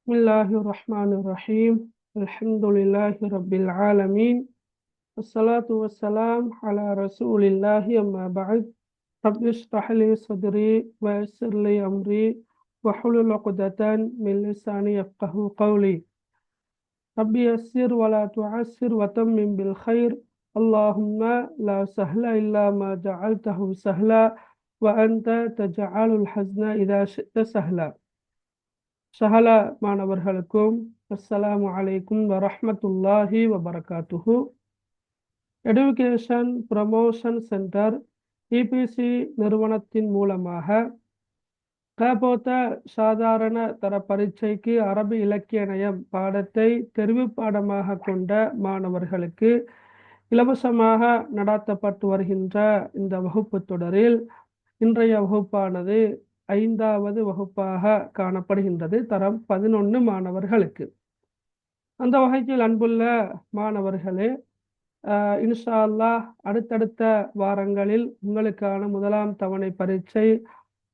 بسم الله الرحمن الرحيم. الحمد لله رب العالمين، والصلاة والسلام على رسول الله. أما بعد، رب اشرح لي صدري ويسر لي أمري واحلل عقدة من لساني يفقه قولي. رب يسر ولا تعسر وتمم بالخير. اللهم لا سهل إلا ما جعلته سهلا وأنت تجعل الحزن إذا شئت سهلا. சகல மாணவர்களுக்கும் அஸ்ஸலாமு அலைக்கும் வரஹ்மத்துல்லாஹி வபரகாத்துஹு. எடுகேஷன் ப்ரமோஷன் சென்டர் இபிசி நிறுவனத்தின் மூலமாக கபோத்த சாதாரண தர பரீட்சைக்கு அரபு இலக்கிய நயம் பாடத்தை தெரிவு பாடமாக கொண்ட மாணவர்களுக்கு இலவசமாக நடாத்தப்பட்டு வருகின்ற இந்த வகுப்பு தொடரில் இன்றைய வகுப்பானது 5வது வகுப்பாக காணப்படுகின்றது, தரம் 11 மாணவர்களுக்கு. அந்த வகையில் அன்புள்ள மாணவர்களே, இன்ஷா அல்லாஹ் அடுத்தடுத்த வாரங்களில் உங்களுக்கான முதலாம் தவணை பரீட்சை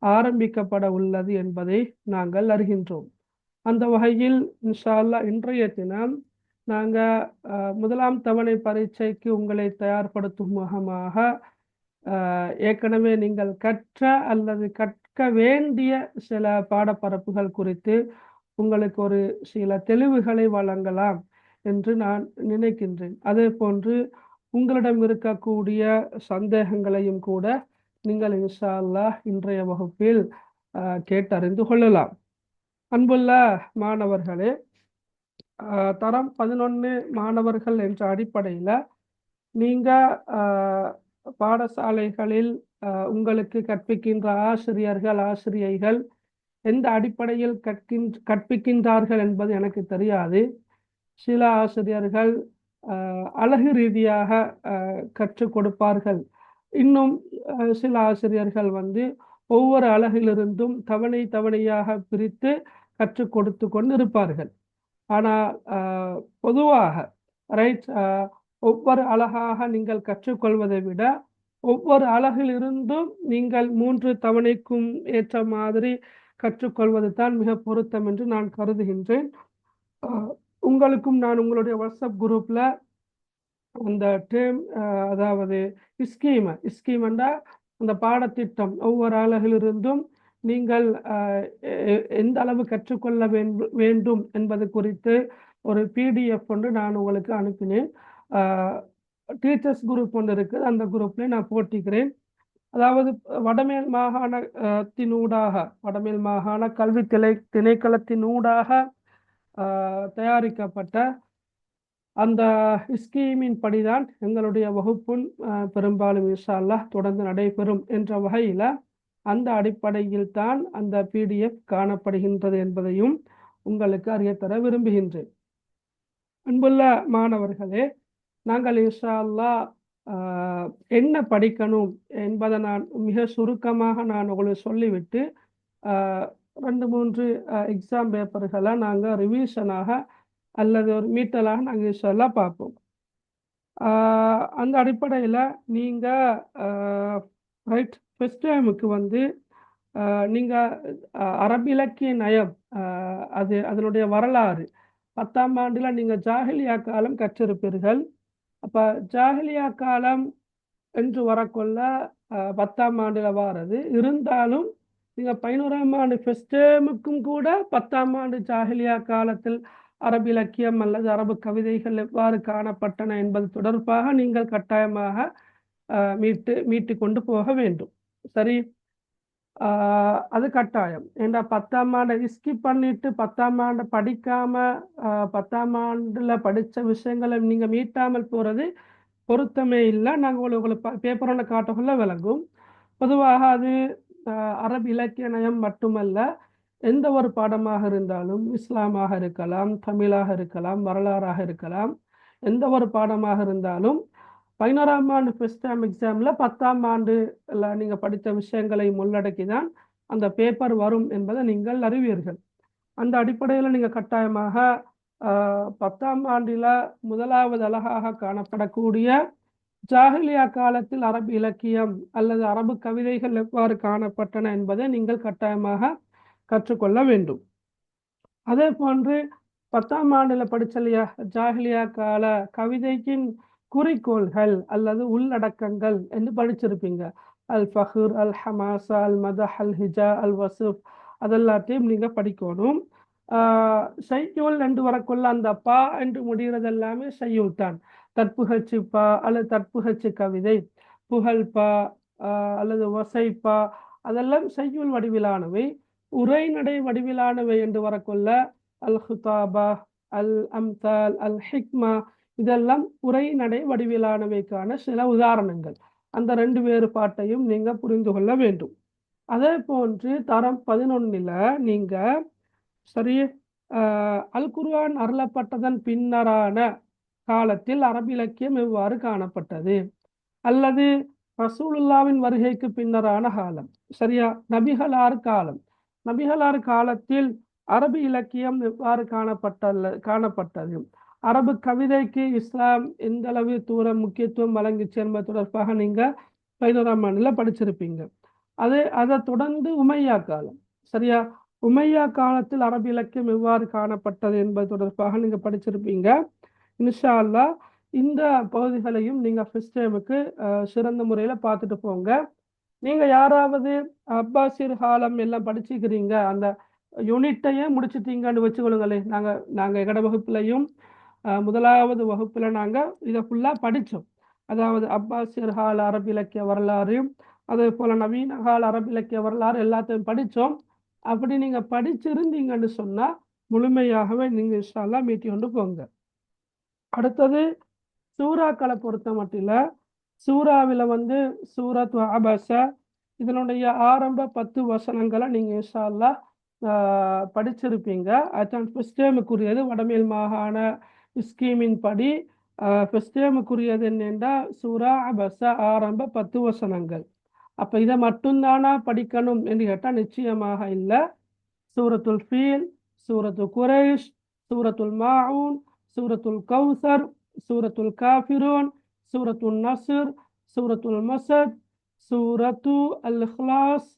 ஆரம்பிக்கப்பட உள்ளது என்பதை நாங்கள் அறிகின்றோம். அந்த வகையில் இன்ஷா அல்லாஹ் இன்றைய தினம் நாங்கள் முதலாம் தவணை பரீட்சைக்கு உங்களை தயார்படுத்தும் முகமாக ஏற்கனவே நீங்கள் கற்ற அல்லது கற்க வேண்டிய சில பாடப்பரப்புகள் குறித்து உங்களுக்கு ஒரு சில தெளிவுகளை வழங்கலாம் என்று நான் நினைக்கின்றேன். அதே போன்று உங்களிடம் இருக்கக்கூடிய சந்தேகங்களையும் கூட நீங்கள் இன்ஷா அல்லாஹ் இன்றைய வகுப்பில் கேட்டறிந்து கொள்ளலாம். அன்புள்ள மாணவர்களே, தரம் 11 மாணவர்கள் என்ற அடிப்படையில் நீங்கள் பாடசாலைகளில் உங்களுக்கு கற்பிக்கின்ற ஆசிரியைகள் எந்த அடிப்படையில் கற்பிக்கின்றார்கள் என்பது எனக்கு தெரியாது. சில ஆசிரியர்கள் அழகு ரீதியாக கற்றுக் கொடுப்பார்கள். இன்னும் சில ஆசிரியர்கள் ஒவ்வொரு அழகிலிருந்தும் தவணையாக பிரித்து கற்றுக் கொடுத்து கொண்டு இருப்பார்கள். ஆனால் பொதுவாக ஒவ்வொரு அழகாக நீங்கள் கற்றுக்கொள்வதை விட ஒவ்வொரு அழகிலிருந்தும் நீங்கள் 3 தவணைக்கும் ஏற்ற மாதிரி கற்றுக்கொள்வது தான் மிக பொருத்தம் என்று நான் கருதுகின்றேன். உங்களுக்கும் நான் உங்களுடைய வாட்ஸ்அப் குரூப்பில் அந்த டேம், அதாவது ஸ்கீம்னா அந்த பாடத்திட்டம், ஒவ்வொரு அழகிலிருந்தும் நீங்கள் எந்த அளவு கற்றுக்கொள்ள வேண்டும் என்பது குறித்து ஒரு பிடிஎஃப் ஒன்று நான் உங்களுக்கு அனுப்பினேன். டீச்சர்ஸ் குரூப் ஒன்று இருக்குது, அந்த குரூப்ல நான் போட்டிக்கிறேன். அதாவது வடமேல் மாகாண கல்வி திணைக்களத்தினூடாக தயாரிக்கப்பட்ட அந்த ஸ்கீமின் படிதான் எங்களுடைய வகுப்பும் பெரும்பாலும் இன்ஷா அல்லாஹ் தொடர்ந்து நடைபெறும் என்ற வகையில் அந்த அடிப்படையில் தான் அந்த பிடிஎஃப் காணப்படுகின்றது என்பதையும் உங்களுக்கு அறியத்தர விரும்புகின்றேன். அன்புள்ள மாணவர்களே, நாங்கள் இன்ஷா அல்லாஹ் என்ன படிக்கணும் என்பதை நான் மிக சுருக்கமாக நான் உங்களுக்கு சொல்லிவிட்டு 2-3 எக்ஸாம் பேப்பர்களை நாங்கள் ரிவிஷனாக அல்லது ஒரு மீட்டலாக நாங்கள் இன்ஷா அல்லாஹ் பார்ப்போம். அந்த அடிப்படையில் நீங்கள் ஃபர்ஸ்ட் டைமுக்கு நீங்கள் அரபு இலக்கிய நயம், அதனுடைய வரலாறு 10ஆம் ஆண்டில் நீங்கள் ஜாஹிலியா காலம் கற்றிருப்பீர்கள். அப்போ ஜாஹிலியா காலம் என்று வரக்கொள்ள 10ஆம் ஆண்டில் வாரது இருந்தாலும் நீங்கள் 11ஆம் ஆண்டு ஃபர்ஸ்ட் டேமுக்கும் கூட 10ஆம் ஆண்டு ஜாஹிலியா காலத்தில் அரபு இலக்கியம் அல்லது அரபு கவிதைகள் எவ்வாறு காணப்பட்டன என்பது தொடர்பாக நீங்கள் கட்டாயமாக மீட்டு கொண்டு போக வேண்டும். சரி, அது கட்டாயம். ஏன்னா 10ஆம் ஆண்டை ஸ்கிப் பண்ணிட்டு 10ஆம் ஆண்டை படிக்காம 10ஆம் ஆண்டுல படித்த விஷயங்களை நீங்க மீட்டாமல் போறது பொருத்தமே இல்லை. நாங்கள் உங்களுக்கு பேப்பர் ஒன்று காட்டக்குள்ள விளங்கும். பொதுவாக அது அரபு இலக்கிய நயம் மட்டுமல்ல, எந்த ஒரு பாடமாக இருந்தாலும், இஸ்லாமாக இருக்கலாம், தமிழாக இருக்கலாம், வரலாறாக இருக்கலாம், எந்த ஒரு பாடமாக இருந்தாலும் 11ஆம் ஆண்டு ஃபர்ஸ்ட் டேர்ம் எக்ஸாமில் 10ஆம் ஆண்டுல நீங்கள் படித்த விஷயங்களை உள்ளடக்கி தான் அந்த பேப்பர் வரும் என்பதை நீங்கள் அறிவீர்கள். அந்த அடிப்படையில் நீங்கள் கட்டாயமாக 10ஆம் ஆண்டில் முதலாவது அழகாக காணப்படக்கூடிய ஜாஹிலியா காலத்தில் அரபு இலக்கியம் அல்லது அரபு கவிதைகள் எவ்வாறு காணப்பட்டன என்பதை நீங்கள் கட்டாயமாக கற்றுக்கொள்ள வேண்டும். அதே போன்று 10ஆம் ஆண்டுல படிச்சலையா ஜாஹிலியா கால கவிதைக்கின் குறிக்கோள்கள் அல்லது உள்ளடக்கங்கள் என்று படிச்சிருப்பீங்க. அல் ஃபஹ்ர், அல் ஹமாசா, அல் மதஹ், அல் ஹிஜா, அல் வசுப் அதெல்லாத்தையும் நீங்க படிக்கணும். செய்யுள் என்று வரக்குள்ள அந்த பா என்று முடிகிறது எல்லாமே செய்யுள் தான். தற்புகழ்ச்சி பா அல்லது தற்புகழ்ச்சி கவிதை, புகழ் பா அல்லது வசைப்பா அதெல்லாம் செய்யுள் வடிவிலானவை. உரைநடை வடிவிலானவை என்று வரக்குள்ள அல் ஹுதாபா, அல் அம்தால், அல் ஹிக்மா இதெல்லாம் உரைநடை வடிவிலானவைக்கான சில உதாரணங்கள். அந்த ரெண்டு வேறுபாட்டையும் நீங்க புரிந்து கொள்ள வேண்டும். அதே போன்று தரம் 11ல நீங்க சரி அல் குர்ஆன் அருளப்பட்டதன் பின்னரான காலத்தில் அரபு இலக்கியம் எவ்வாறு காணப்பட்டது, அல்லது ரசூலுல்லாவின் வருகைக்கு பின்னரான காலம், சரியா நபிகளார் காலம், நபிகளார் காலத்தில் அரபு இலக்கியம் எவ்வாறு காணப்பட்டது, அரபு கவிதைக்கு இஸ்லாம் எந்த அளவு தூரம் முக்கியத்துவம் வழங்கிச்சு என்பது தொடர்பாக நீங்க 11ஆம் ஆண்டுல படிச்சிருப்பீங்க. அதை தொடர்ந்து உமையா காலம், சரியா உமையா காலத்தில் அரபு இலக்கியம் எவ்வாறு காணப்பட்டது என்பது தொடர்பாக நீங்க படிச்சிருப்பீங்க. இன்ஷா அல்லாஹ் இந்த பகுதிகளையும் நீங்க ஃபர்ஸ்ட் டைமுக்கு சிறந்த முறையில பார்த்துட்டு போங்க. நீங்க யாராவது அப்பாசியர் காலம் எல்லாம் படிச்சுக்கிறீங்க, அந்த யூனிட்டையே முடிச்சிட்டீங்கன்னு வச்சுக்கொள்ளுங்களேன். நாங்க எங்கட வகுப்புலையும் முதலாவது வகுப்புல நாங்க இதை ஃபுல்லா படிச்சோம். அதாவது அப்பாசியர் கால அரபு இலக்கிய வரலாறு, அதே போல நவீன கால அரபு இலக்கிய வரலாறு எல்லாத்தையும் படிச்சோம். அப்படி நீங்க படிச்சிருந்தீங்கன்னு சொன்னா முழுமையாகவே நீங்க இன்ஷா அல்லாஹ் மீட்டி கொண்டு போங்க. அடுத்தது சூறாக்களை பொறுத்த மட்டும் சூறாவில் வந்து சூரத் அபஸ இதனுடைய ஆரம்ப 10 வசனங்களை நீங்க இன்ஷா அல்லாஹ் படிச்சிருப்பீங்க. அதுதான் ஃபர்ஸ்ட் டேமுக்குரியது. வடமேல் மாகாண ஸ்கீமின் படி ஃபர்ஸ்ட் டேமுக்குரியது என்னென்றா சூரா அபஸ ஆரம்ப 10 வசனங்கள். அப்ப இதை மட்டும்தானா படிக்கணும் என்று கேட்டால் நிச்சயமாக இல்லை. சூரத்துல் ஃபீல், சூரத்து குரைஷ், சூரத்துல் மாஊன், சூரத்துல் கௌசர், சூரத்துல் காஃபிரூன், சூரத்துல் நஸ்ர், சூரத்துல் மசத், சூரத்து அல் இக்லாஸ்,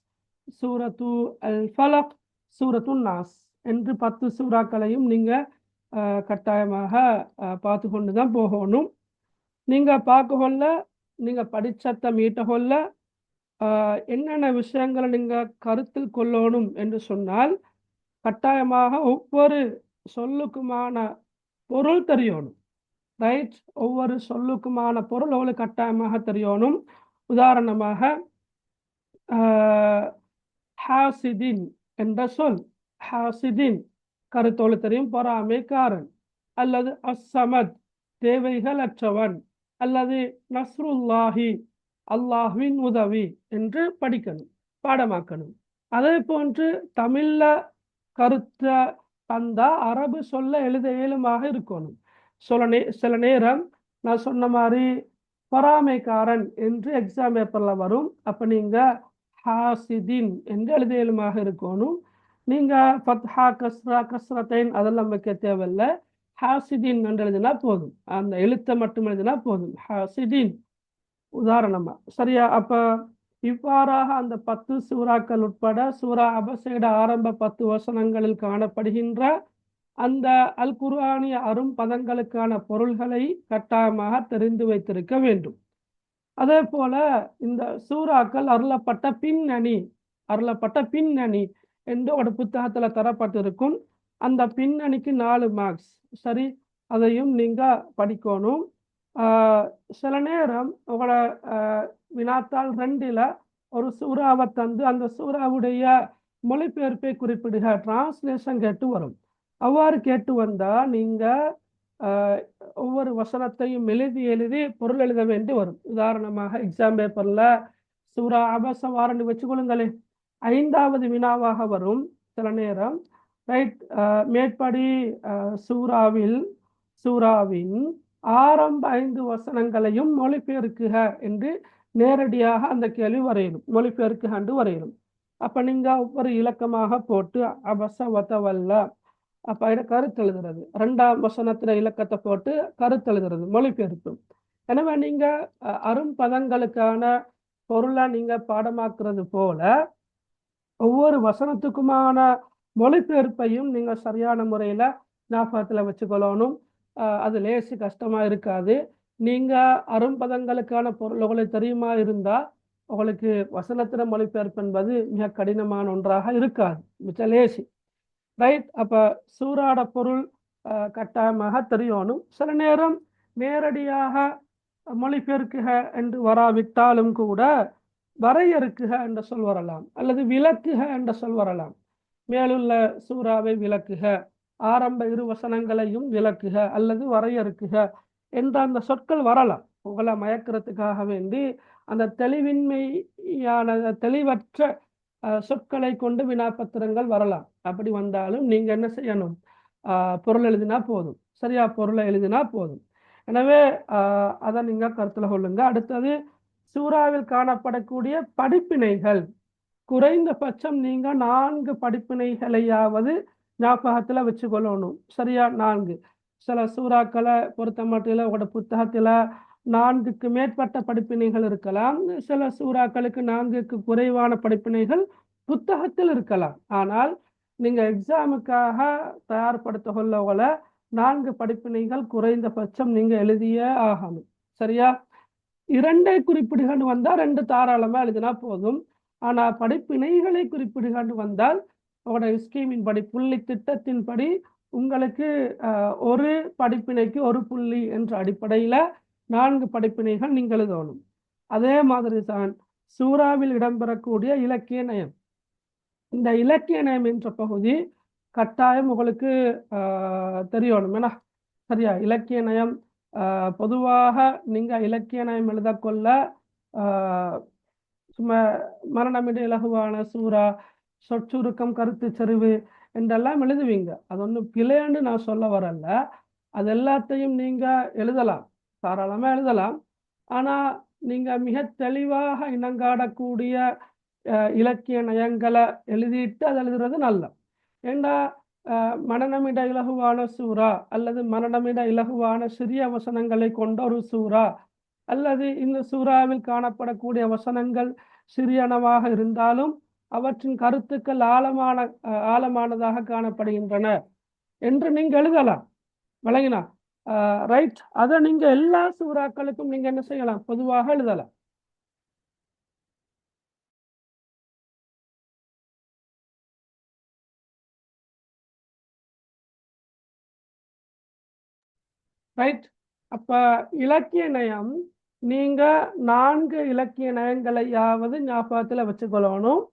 சூரத்து அல் ஃபலக், சூரத்துல் நாஸ் என்று 10 சூறாக்களையும் நீங்க கட்டாயமாக பார்த்து கொண்டு தான் போகணும். நீங்க பார்க்க கொள்ள, நீங்க படிச்சத்தை மீட்ட கொள்ள என்னென்ன விஷயங்களை நீங்க கருத்தில் கொள்ளணும் என்று சொன்னால், கட்டாயமாக ஒவ்வொரு சொல்லுக்குமான பொருள் தெரியணும். ரைட், ஒவ்வொரு சொல்லுக்குமான பொருள் அவளுக்கு கட்டாயமாக தெரியணும். உதாரணமாக ஹாசிதின் என்ற சொல், ஹாசிதின் கருத்தோடு தெரியும், பொறாமைக்காரன், அல்லது அஸ்ஸமத் தேவைகள் அற்றவன், அல்லது நஸ்ருல்லாஹி அல்லாஹ்வின் உதவி என்று படிக்கணும், பாடமாக்கணும். அதே போன்று தமிழ்ல கருத்தை தந்தா அரபு சொல்ல எழுத இயலுமாக இருக்கணும். சில நேரம் நான் சொன்ன மாதிரி பொறாமைக்காரன் என்று எக்ஸாம் பேப்பர்ல வரும். அப்ப நீங்க ஹாசிதின் என்று எழுத இயலுமாக இருக்கணும். நீங்க ஃபத்ஹா கஸ்ரா கஸ்ரத்தைன் அதெல்லாம் வைக்க தேவையில்லை. ஹாசிதின் என்று எழுதினா போதும், அந்த எழுத்தை மட்டும் எழுதினா போதும், ஹாசிதின் உதாரணமா, சரியா. அப்ப இவ்வாறாக அந்த 10 சூறாக்கள் உட்பட சூரா அபஸைட ஆரம்ப 10 வசனங்களில் காணப்படுகின்ற அந்த அல் குர்ஆனிய அரும் பதங்களுக்கான பொருள்களை கட்டாயமாக தெரிந்து வைத்திருக்க வேண்டும். அதே போல இந்த சூறாக்கள் அருளப்பட்ட பின்னணி என்று ஒரு புத்தகத்துல தரப்பட்டிருக்கும். அந்த பின்னணிக்கு 4 மார்க்ஸ், சரி, அதையும் நீங்க படிக்கணும். சில நேரம் உங்களோட வினாத்தாள் 2ல ஒரு சூறாவை தந்து அந்த சூறாவுடைய மொழிபெயர்ப்பை குறிப்பிடுக, டிரான்ஸ்லேஷன் கேட்டு வரும். அவ்வாறு கேட்டு வந்தா நீங்க ஒவ்வொரு வசனத்தையும் எழுதி பொருள் எழுத வேண்டி வரும். உதாரணமாக எக்ஸாம் பேப்பர்ல சூரா அபஸ வாரண்டு வச்சுக்கொள்ளுங்களேன், 5வது வினாவாக வரும் சில நேரம். ரைட், மேற்படி சூறாவின் ஆரம்ப 5 வசனங்களையும் மொழிபெயர்க்குக என்று நேரடியாக அந்த கேள்வி வரையணும், மொழிபெயர்க்குக என்று வரையணும். அப்ப நீங்க ஒவ்வொரு இலக்கமாக போட்டு அபஸ வதவல்ல, அப்ப கருத்து எழுதுறது, 2ஆம் வசனத்துல இலக்கத்தை போட்டு கருத்து எழுதுறது, மொழிபெயர்ப்பு. எனவே நீங்க அரும் பதங்களுக்கான பொருளை நீங்க பாடமாக்குறது போல ஒவ்வொரு வசனத்துக்குமான மொழிபெயர்ப்பையும் நீங்கள் சரியான முறையில் ஞாபகத்தில் வச்சுக்கொள்ளணும். அது லேசி கஷ்டமாக இருக்காது. நீங்கள் அரும்பதங்களுக்கான பொருள்களை தெரியுமா இருந்தால் உங்களுக்கு வசனத்தின மொழிபெயர்ப்பு என்பது மிக கடினமான ஒன்றாக இருக்காது, மிக லேசி. ரைட். அப்போ சூறாட பொருள் கட்டாயமாக தெரியணும். சில நேரம் நேரடியாக மொழிபெயர்க்குக என்று வராவிட்டாலும் கூட வரையறுக்குக என்ற சொல் வரலாம், அல்லது விளக்குக என்ற சொல் வரலாம். மேலுள்ள சூறாவை விளக்குக, ஆரம்ப இரு வசனங்களையும் விளக்குக அல்லது வரையறுக்குக என்ற அந்த சொற்கள் வரலாம். உங்களை மயக்கிறதுக்காக வேண்டி அந்த தெளிவின்மையான தெளிவற்ற சொற்களை கொண்டு வினாப்பத்திரங்கள் வரலாம். அப்படி வந்தாலும் நீங்க என்ன செய்யணும்? பொருள் எழுதினா போதும். சரியா? பொருளை எழுதினா போதும். எனவே அதை நீங்க கருத்துல கொள்ளுங்க. அடுத்தது, சூறாவில் காணப்படக்கூடிய படிப்பினைகள். குறைந்தபட்சம் நீங்க 4 படிப்பினைகளையாவது ஞாபகத்துல வச்சுக்கொள்ளணும். சரியா? 4. சில சூறாக்களை பொறுத்த மட்டும் உங்களோட புத்தகத்துல 4க்கு மேற்பட்ட படிப்பினைகள் இருக்கலாம். சில சூறாக்களுக்கு 4க்கு குறைவான படிப்பினைகள் புத்தகத்தில் இருக்கலாம். ஆனால் நீங்க எக்ஸாமுக்காக தயார்படுத்த கொள்ளவங்கள 4 படிப்பினைகள் குறைந்தபட்சம் நீங்க எழுதியே ஆகணும். சரியா? 2 குறிப்பிடுகன்னு வந்தா 2 தாராளமா எழுதினா போதும். ஆனா படிப்பினைகளை குறிப்பிடுகன்னு வந்தால் உங்களோட ஸ்கீமின் படி, புள்ளி திட்டத்தின்படி உங்களுக்கு ஒரு படிப்பினைக்கு 1 புள்ளி என்ற அடிப்படையில 4 படிப்பினைகள் நீங்கள் எழுதணும். அதே மாதிரி தான் சூறாவில் இடம்பெறக்கூடிய இலக்கிய நயம். இந்த இலக்கிய நயம் என்ற பகுதி கட்டாயம் உங்களுக்கு தெரியணும். ஏன்னா சரியா? இலக்கிய நயம் பொதுவாக நீங்க இலக்கிய நயம் எழுதக்கொள்ள சும்மா மரணமிட இலகுவான சூறா, சொற்சுருக்கம், கருத்து செறிவு என்றெல்லாம் எழுதுவீங்க. அது ஒன்றும் பிழைன்னு நான் சொல்ல வரல. அது எல்லாத்தையும் நீங்க எழுதலாம், தாராளமாக எழுதலாம். ஆனால் நீங்க மிக தெளிவாக இனங்காடக்கூடிய இலக்கிய நயங்களை எழுதிட்டு அது எழுதுறது நல்ல. ஏண்டா மரணமிட இலகுவான சூறா அல்லது மரணமிட இலகுவான சிறிய வசனங்களை கொண்ட ஒரு சூறா, அல்லது இந்த சூறாவில் காணப்படக்கூடிய வசனங்கள் சிறியனவாக இருந்தாலும் அவற்றின் கருத்துக்கள் ஆழமானதாக காணப்படுகின்றன என்று நீங்க எழுதலாம். விளங்கினா? ரைட். அதை நீங்க எல்லா சூறாக்களுக்கும் நீங்க என்ன செய்யலாம்? பொதுவாக எழுதலாம். ரைட். அப்ப இலக்கிய நயம் நீங்க 4 இலக்கிய நயங்களையாவது ஞாபகத்துல வச்சுக்கொள்ளணும்.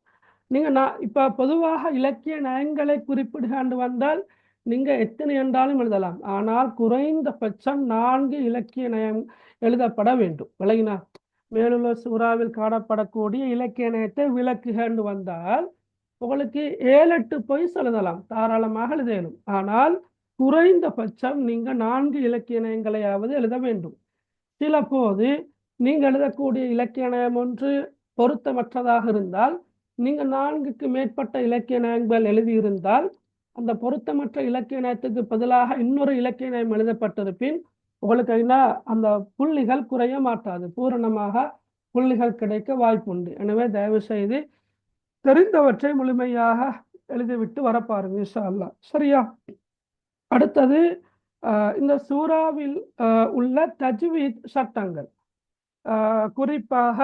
நீங்க இப்ப பொதுவாக இலக்கிய நயங்களை குறிப்பிடுகாண்டு வந்தால் நீங்க எத்தனை என்றாலும் எழுதலாம். ஆனால் குறைந்தபட்சம் 4 இலக்கிய நயம் எழுதப்பட வேண்டும். விளங்கினா? மேலுள்ள சூறாவில் காணப்படக்கூடிய இலக்கிய நயத்தை விளக்குகண்டு வந்தால் உங்களுக்கு 7-8 பொய்ஸ் எழுதலாம், தாராளமாக எழுதணும். ஆனால் குறைந்தபட்சம் நீங்க 4 இலக்கிய நயங்களையாவது எழுத வேண்டும். சில போது நீங்க எழுதக்கூடிய இலக்கிய நயம் ஒன்று பொருத்தமற்றதாக இருந்தால், நீங்க 4க்கு மேற்பட்ட இலக்கிய நயங்கள் எழுதியிருந்தால் அந்த பொருத்தமற்ற இலக்கிய நயத்துக்கு பதிலாக இன்னொரு இலக்கிய நயம் எழுதப்பட்டிருப்பின் உங்களுக்கு என்ன அந்த புள்ளிகள் குறைய மாட்டாது, பூரணமாக புள்ளிகள் கிடைக்க வாய்ப்புண்டு. எனவே தயவு செய்து தெரிந்தவற்றை முழுமையாக எழுதிவிட்டு வர பாருங்க இன்ஷா அல்லாஹ். சரியா? அடுத்தது, இந்த சூறாவில் உள்ள தஜ்வீத் சட்டங்கள். குறிப்பாக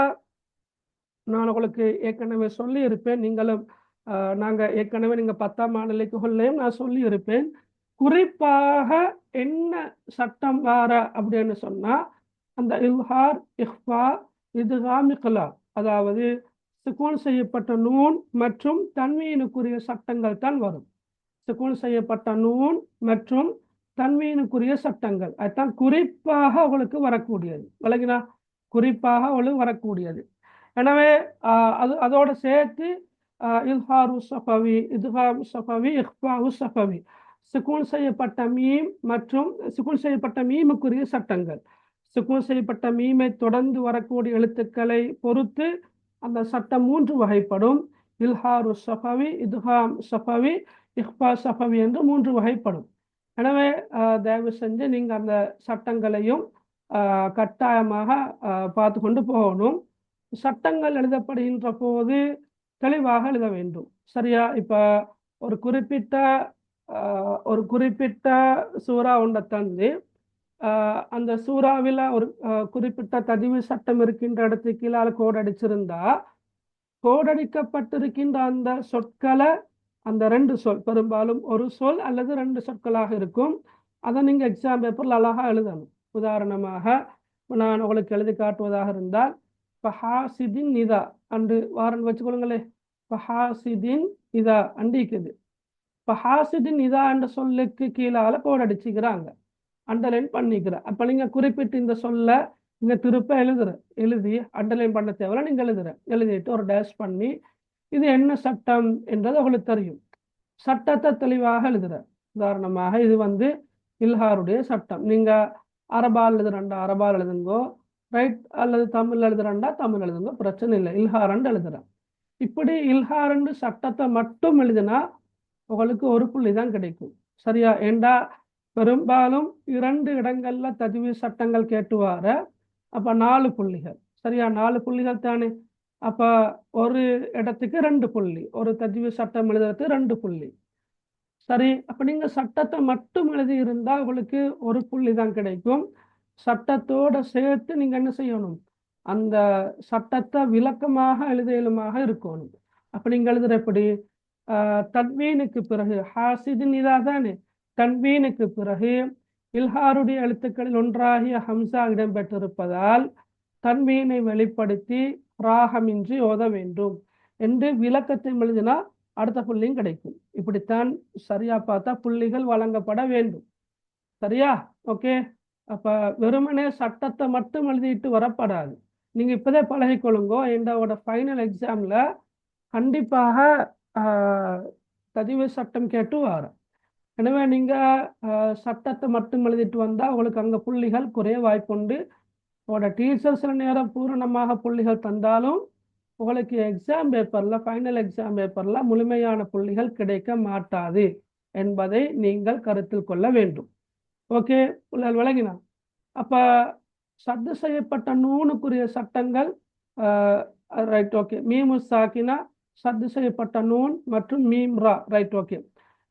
நான் உங்களுக்கு ஏற்கனவே சொல்லி இருப்பேன், நீங்களும் நாங்கள் ஏற்கனவே நீங்கள் 10ஆம் ஆண்டுலைக்குள்ளேயும் நான் சொல்லி இருப்பேன். குறிப்பாக என்ன சட்டம் வார அப்படின்னு சொன்னா அந்த இல்ஹார், இஹ்ஃபா, இத்காம், இக்லாப், அதாவது சுக்கூன் செய்யப்பட்ட நூன் மற்றும் தன்வீனுக்குரிய சட்டங்கள் தான் வரும். சுக்கூன் செய்யப்பட்ட நூன் மற்றும் தன்வீனுக்குரிய சட்டங்கள் அதுதான் குறிப்பாக உங்களுக்கு வரக்கூடியது. விளங்கினா? குறிப்பாக உங்களுக்கு வரக்கூடியது. எனவே அதோட சேர்த்து இல்ஹாரு சஃபவி, இத்காம் சஃபவி, இஹ்ஃபாவு சஃபவி, சுக்கூன் செய்யப்பட்ட மீம் மற்றும் சுக்கூன் செய்யப்பட்ட மீமுக்குரிய சட்டங்கள். சுக்கூன் செய்யப்பட்ட மீமை தொடர்ந்து வரக்கூடிய எழுத்துக்களை பொறுத்து அந்த சட்டம் 3 வகைப்படும். இல்ஹாரு சஃபவி, இத்காம் சஃபவி, இஹ்ஃபா சஃபவி என்று 3 வகைப்படும். எனவே தயவு செஞ்சு நீங்கள் அந்த சட்டங்களையும் கட்டாயமாக பார்த்து கொண்டு போகணும். சட்டங்கள் எழுதப்படுகின்ற போது தெளிவாக எழுத வேண்டும். சரியா? இப்போ ஒரு குறிப்பிட்ட ஒரு குறிப்பிட்ட சூறா ஒன்றை தந்து அந்த சூறாவில் ஒரு குறிப்பிட்ட பதிவு சட்டம் இருக்கின்ற இடத்துக்கு கீழே கோட் அடிச்சிருந்தா கோடடிக்கப்பட்டிருக்கின்ற அந்த சொற்களை அந்த ரெண்டு சொல் பெரும்பாலும் ஒரு சொல் அல்லது ரெண்டு சொற்களாக இருக்கும். அதை நீங்கள் எக்ஸாம் பேப்பரில் அழகாக எழுதணும். உதாரணமாக நான் உங்களுக்கு எழுதி காட்டுவதாக இருந்தால் பஹாசிதின் இதா அன்று வாரன் வச்சுக்கொள்ளுங்களே. பஹாசிதின் இதா அண்டிக்குது. பஹாசிதின் இதா என்ற சொல்லுக்கு கீழால கோட் அடிச்சுக்கிறாங்க, அண்டர்லைன் பண்ணிக்கிறேன். அப்போ நீங்கள் குறிப்பிட்டு இந்த சொல்ல நீங்கள் திருப்ப எழுதி அண்டர்லைன் பண்ண தேவையில்ல, நீங்கள் எழுதிட்டு ஒரு டேஷ் பண்ணி இது என்ன சட்டம் என்றது உங்களுக்கு தெரியும். சட்டத்தை தெளிவாக எழுதுற. உதாரணமாக இது இல்ஹாருடைய சட்டம். நீங்கள் அரபால் எழுதுறண்டா அரபால் எழுதுங்கோ, ரைட், அல்லது தமிழ் எழுதுறண்டா தமிழ் எழுதுங்கோ, பிரச்சனை இல்லை. இல்ஹாரண்டு எழுதுறேன். இப்படி இல்ஹாரண்டு சட்டத்தை மட்டும் எழுதினா உங்களுக்கு ஒரு புள்ளி தான் கிடைக்கும். சரியா? ஏண்டா பெரும்பாலும் 2 இடங்கள்ல தஜ்வீது சட்டங்கள் கேட்டுவார. அப்ப 4 புள்ளிகள். சரியா? 4 புள்ளிகள் தானே. அப்ப ஒரு இடத்துக்கு 2 புள்ளி, ஒரு தஜ்வீது சட்டம் எழுதுறதுக்கு 2 புள்ளி. சரி, அப்ப நீங்க சட்டத்தை மட்டும் எழுதி இருந்தா உங்களுக்கு ஒரு புள்ளி தான் கிடைக்கும். சட்டத்தோட சேர்த்து நீங்க என்ன செய்யணும், அந்த சட்டத்தை விளக்கமாக எழுதியலுமாக இருக்கணும். அப்ப நீங்க எழுதுற எப்படி, தன்வீனுக்கு பிறகு ஹாசிதின் இதா தானே, தன்வீனுக்கு பிறகு இல்ஹாருடைய எழுத்துக்களில் ஒன்றாகிய ஹம்சா இடம்பெற்றிருப்பதால் தன்வீனை வெளிப்படுத்தி ராகமின்றி ஓத வேண்டும் என்று விளக்கத்தை எழுதினா அடுத்த புள்ளியும் கிடைக்கும். இப்படித்தான் சரியா பார்த்தா புள்ளிகள் வழங்கப்பட வேண்டும். சரியா? ஓகே. அப்ப வெறுமனே சட்டத்தை மட்டும் எழுதிட்டு வரப்படாது. நீங்க இப்பதே பழகிக்கொள்ளுங்கோ. என்னோட ஃபைனல் எக்ஸாம்ல கண்டிப்பாக தஜ்வீது சட்டம் கேட்டு வர. எனவே நீங்க சட்டத்தை மட்டும் எழுதிட்டு வந்தா உங்களுக்கு அங்க புள்ளிகள் குறைய வாய்ப்புண்டு. உங்களோட டீச்சர் சில நேரம் பூரணமாக புள்ளிகள் தந்தாலும் உங்களுக்கு எக்ஸாம் பேப்பர்ல, ஃபைனல் எக்ஸாம் பேப்பர்ல முழுமையான புள்ளிகள் கிடைக்க மாட்டாது என்பதை நீங்கள் கருத்தில் கொள்ள வேண்டும். ஓகே, புள்ளிகள் விளங்கினா? அப்ப சத்து செய்யப்பட்ட நூனுக்குரிய சட்டங்கள் ரைட். ஓகே, மீமு சாக்கினா சத்து செய்யப்பட்ட நூன் மற்றும் மீம் ரா. ரைட். ஓகே.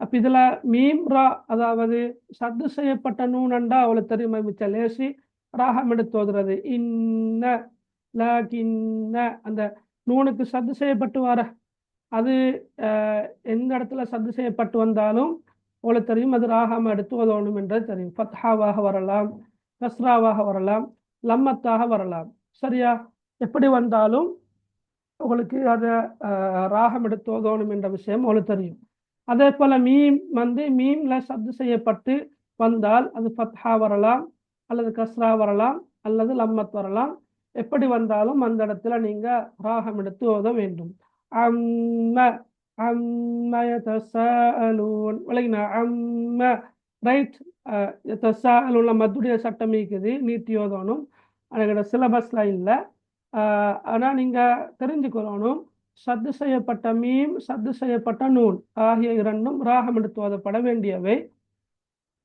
அப்ப இதுல மீம் ரா, அதாவது சத்து செய்யப்பட்ட நூனண்டா அவளுக்கு தெரியுமா, மிச்ச லேசி ராகம் எடுத்து ஓதுறது. இன்ன லாகின்ன அந்த நூனுக்கு சத்து செய்யப்பட்டு வர அது எந்த இடத்துல சத்து செய்யப்பட்டு வந்தாலும் உங்களுக்கு தெரியும் அது ராகம் எடுத்து ஓதணும் என்றது தெரியும். ஃபத்ஹாவாக வரலாம், கஸ்ராவாக வரலாம், லம்மத்தாக வரலாம். சரியா? எப்படி வந்தாலும் உங்களுக்கு அதை ராகம் எடுத்து ஓதணும் என்ற விஷயம் உங்களுக்கு தெரியும். அதே போல மீம் மீம்ல சத்து செய்யப்பட்டு வந்தால் அது ஃபத்ஹா வரலாம், அல்லது கஸ்ரா வரலாம், அல்லது லம்மத் வரலாம். எப்படி வந்தாலும் அந்த இடத்துல நீங்க ராகம் எடுத்து ஓத வேண்டும். அம்ம அம்ம யதஸாஅலூன். விளங்கினா? அம்ம. ரைட். யதஸாஅலூன்ல மத்துடைய சட்டம் இருக்குது, நீட்டி ஓதணும். அதோட சிலபஸ்ல இல்லை. ஆனால் நீங்கள் தெரிஞ்சுக்கொள்ளணும், சத்து செய்யப்பட்ட மீம், சத்து செய்யப்பட்ட நூன் ஆகிய இரண்டும் ராகம் எடுத்து ஓதப்பட வேண்டியவை.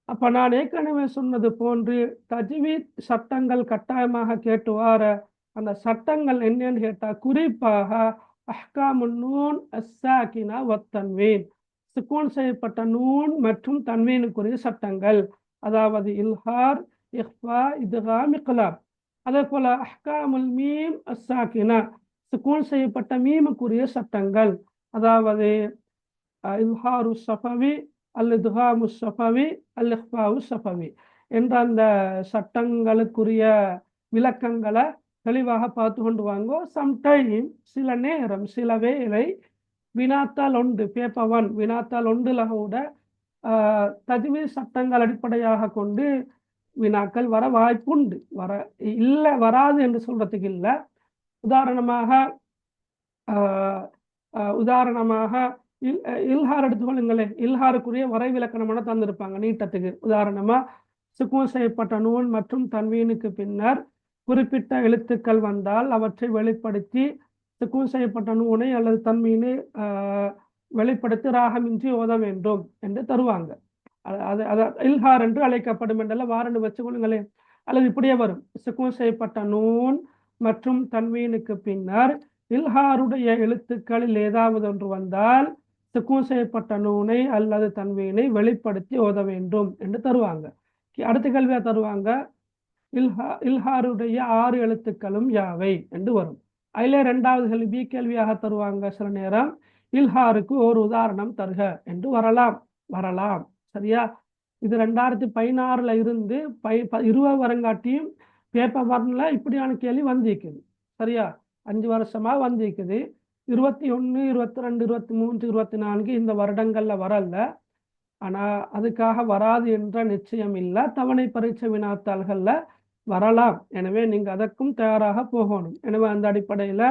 அப்போ நான் ஏற்கனவே சொன்னது போன்று தஜ்வீத் சட்டங்கள் கட்டாயமாக கேட்டு வார அந்த சட்டங்கள் என்னன்னு கேட்டால் குறிப்பாக அஹ்காமுன் நூன் அஸ்ஸாகினா வத்தன்வீன், சுக்கூன் செய்யப்பட்ட நூன் மற்றும் தன்வீனுக்குரிய சட்டங்கள். அதாவது இல்ஹார், இஹ்ஃபா, இத்காம், இக்லாப். அதே போல அஹ்காமுல் மீம் அஸ்ஸாகினா, சுக்கூன் செய்யப்பட்ட மீமுக்குரிய சட்டங்கள். அதாவது இல்ஹாரு ஸஃபவி, அல் இத்காமு ஸஃபவி, அல் இஹ்ஃபாவு ஸஃபவி என்ற அந்த சட்டங்களுக்குரிய விளக்கங்களை தெளிவாக பார்த்து கொண்டு வாங்கோ. சம்டைம் சில நேரம் சில வேளை வினாத்தால் ஒன்று, பேப்பர் 1 வினாத்தால் ஒன்றுல கூட தஜ்வீத் சட்டங்கள் அடிப்படையாக கொண்டு வினாக்கள் வர வாய்ப்புண்டு. இல்லை வராது என்று சொல்றதுக்கு இல்லை. உதாரணமாக இல்ஹார் எடுத்துக்கொள்ளுங்களேன். இல்ஹாருக்குரிய வரைவிலக்கணமான தந்திருப்பாங்க நீட்டத்துக்கு. உதாரணமா சுக்கூன் செய்யப்பட்ட நூன் மற்றும் தன்வீனுக்கு பின்னர் குறிப்பிட்ட எழுத்துக்கள் வந்தால் அவற்றை வெளிப்படுத்தி சுக்கூன் செய்யப்பட்ட நூனை அல்லது தன்வீனை வெளிப்படுத்தி ராகமின்றி ஓத வேண்டும் என்று தருவாங்க. அது இல்ஹார் என்று அழைக்கப்படும் என்றெல்லாம் வாரண்டு வச்சுக்கொள்ளுங்களேன். அல்லது இப்படியே வரும், சுக்கூன் செய்யப்பட்ட நூன் மற்றும் தன்வீனுக்கு பின்னர் இல்ஹாருடைய எழுத்துக்களில் ஏதாவது ஒன்று வந்தால் சுக்கூன் செய்யப்பட்ட நூனை அல்லது தன்வீனை வெளிப்படுத்தி ஓத வேண்டும் என்று தருவாங்க. அடுத்த கேள்வியா தருவாங்க, இல்ஹாருடைய 6 எழுத்துக்களும் யாவை என்று வரும். அதிலே 2வது கேள்வி பி கேள்வியாக தருவாங்க. சில நேரம் இல்ஹாருக்கு ஒரு உதாரணம் தருக என்று வரலாம். சரியா? இது 2016ல் இருந்து 20 வருங்காட்டியும் பேப்பர் வரல இப்படியான கேள்வி வந்திருக்குது. சரியா? 5 வருஷமா வந்திருக்குது. 21, 22, 23, 24 இந்த வருடங்கள்ல வரல. ஆனா அதுக்காக வராது என்ற நிச்சயம் இல்லை. தவணை பரீட்சை வினாத்தாள்கள்ல வரலாம். எனவே நீங்க அதற்கும் தயாராக போகணும். எனவே அந்த அடிப்படையில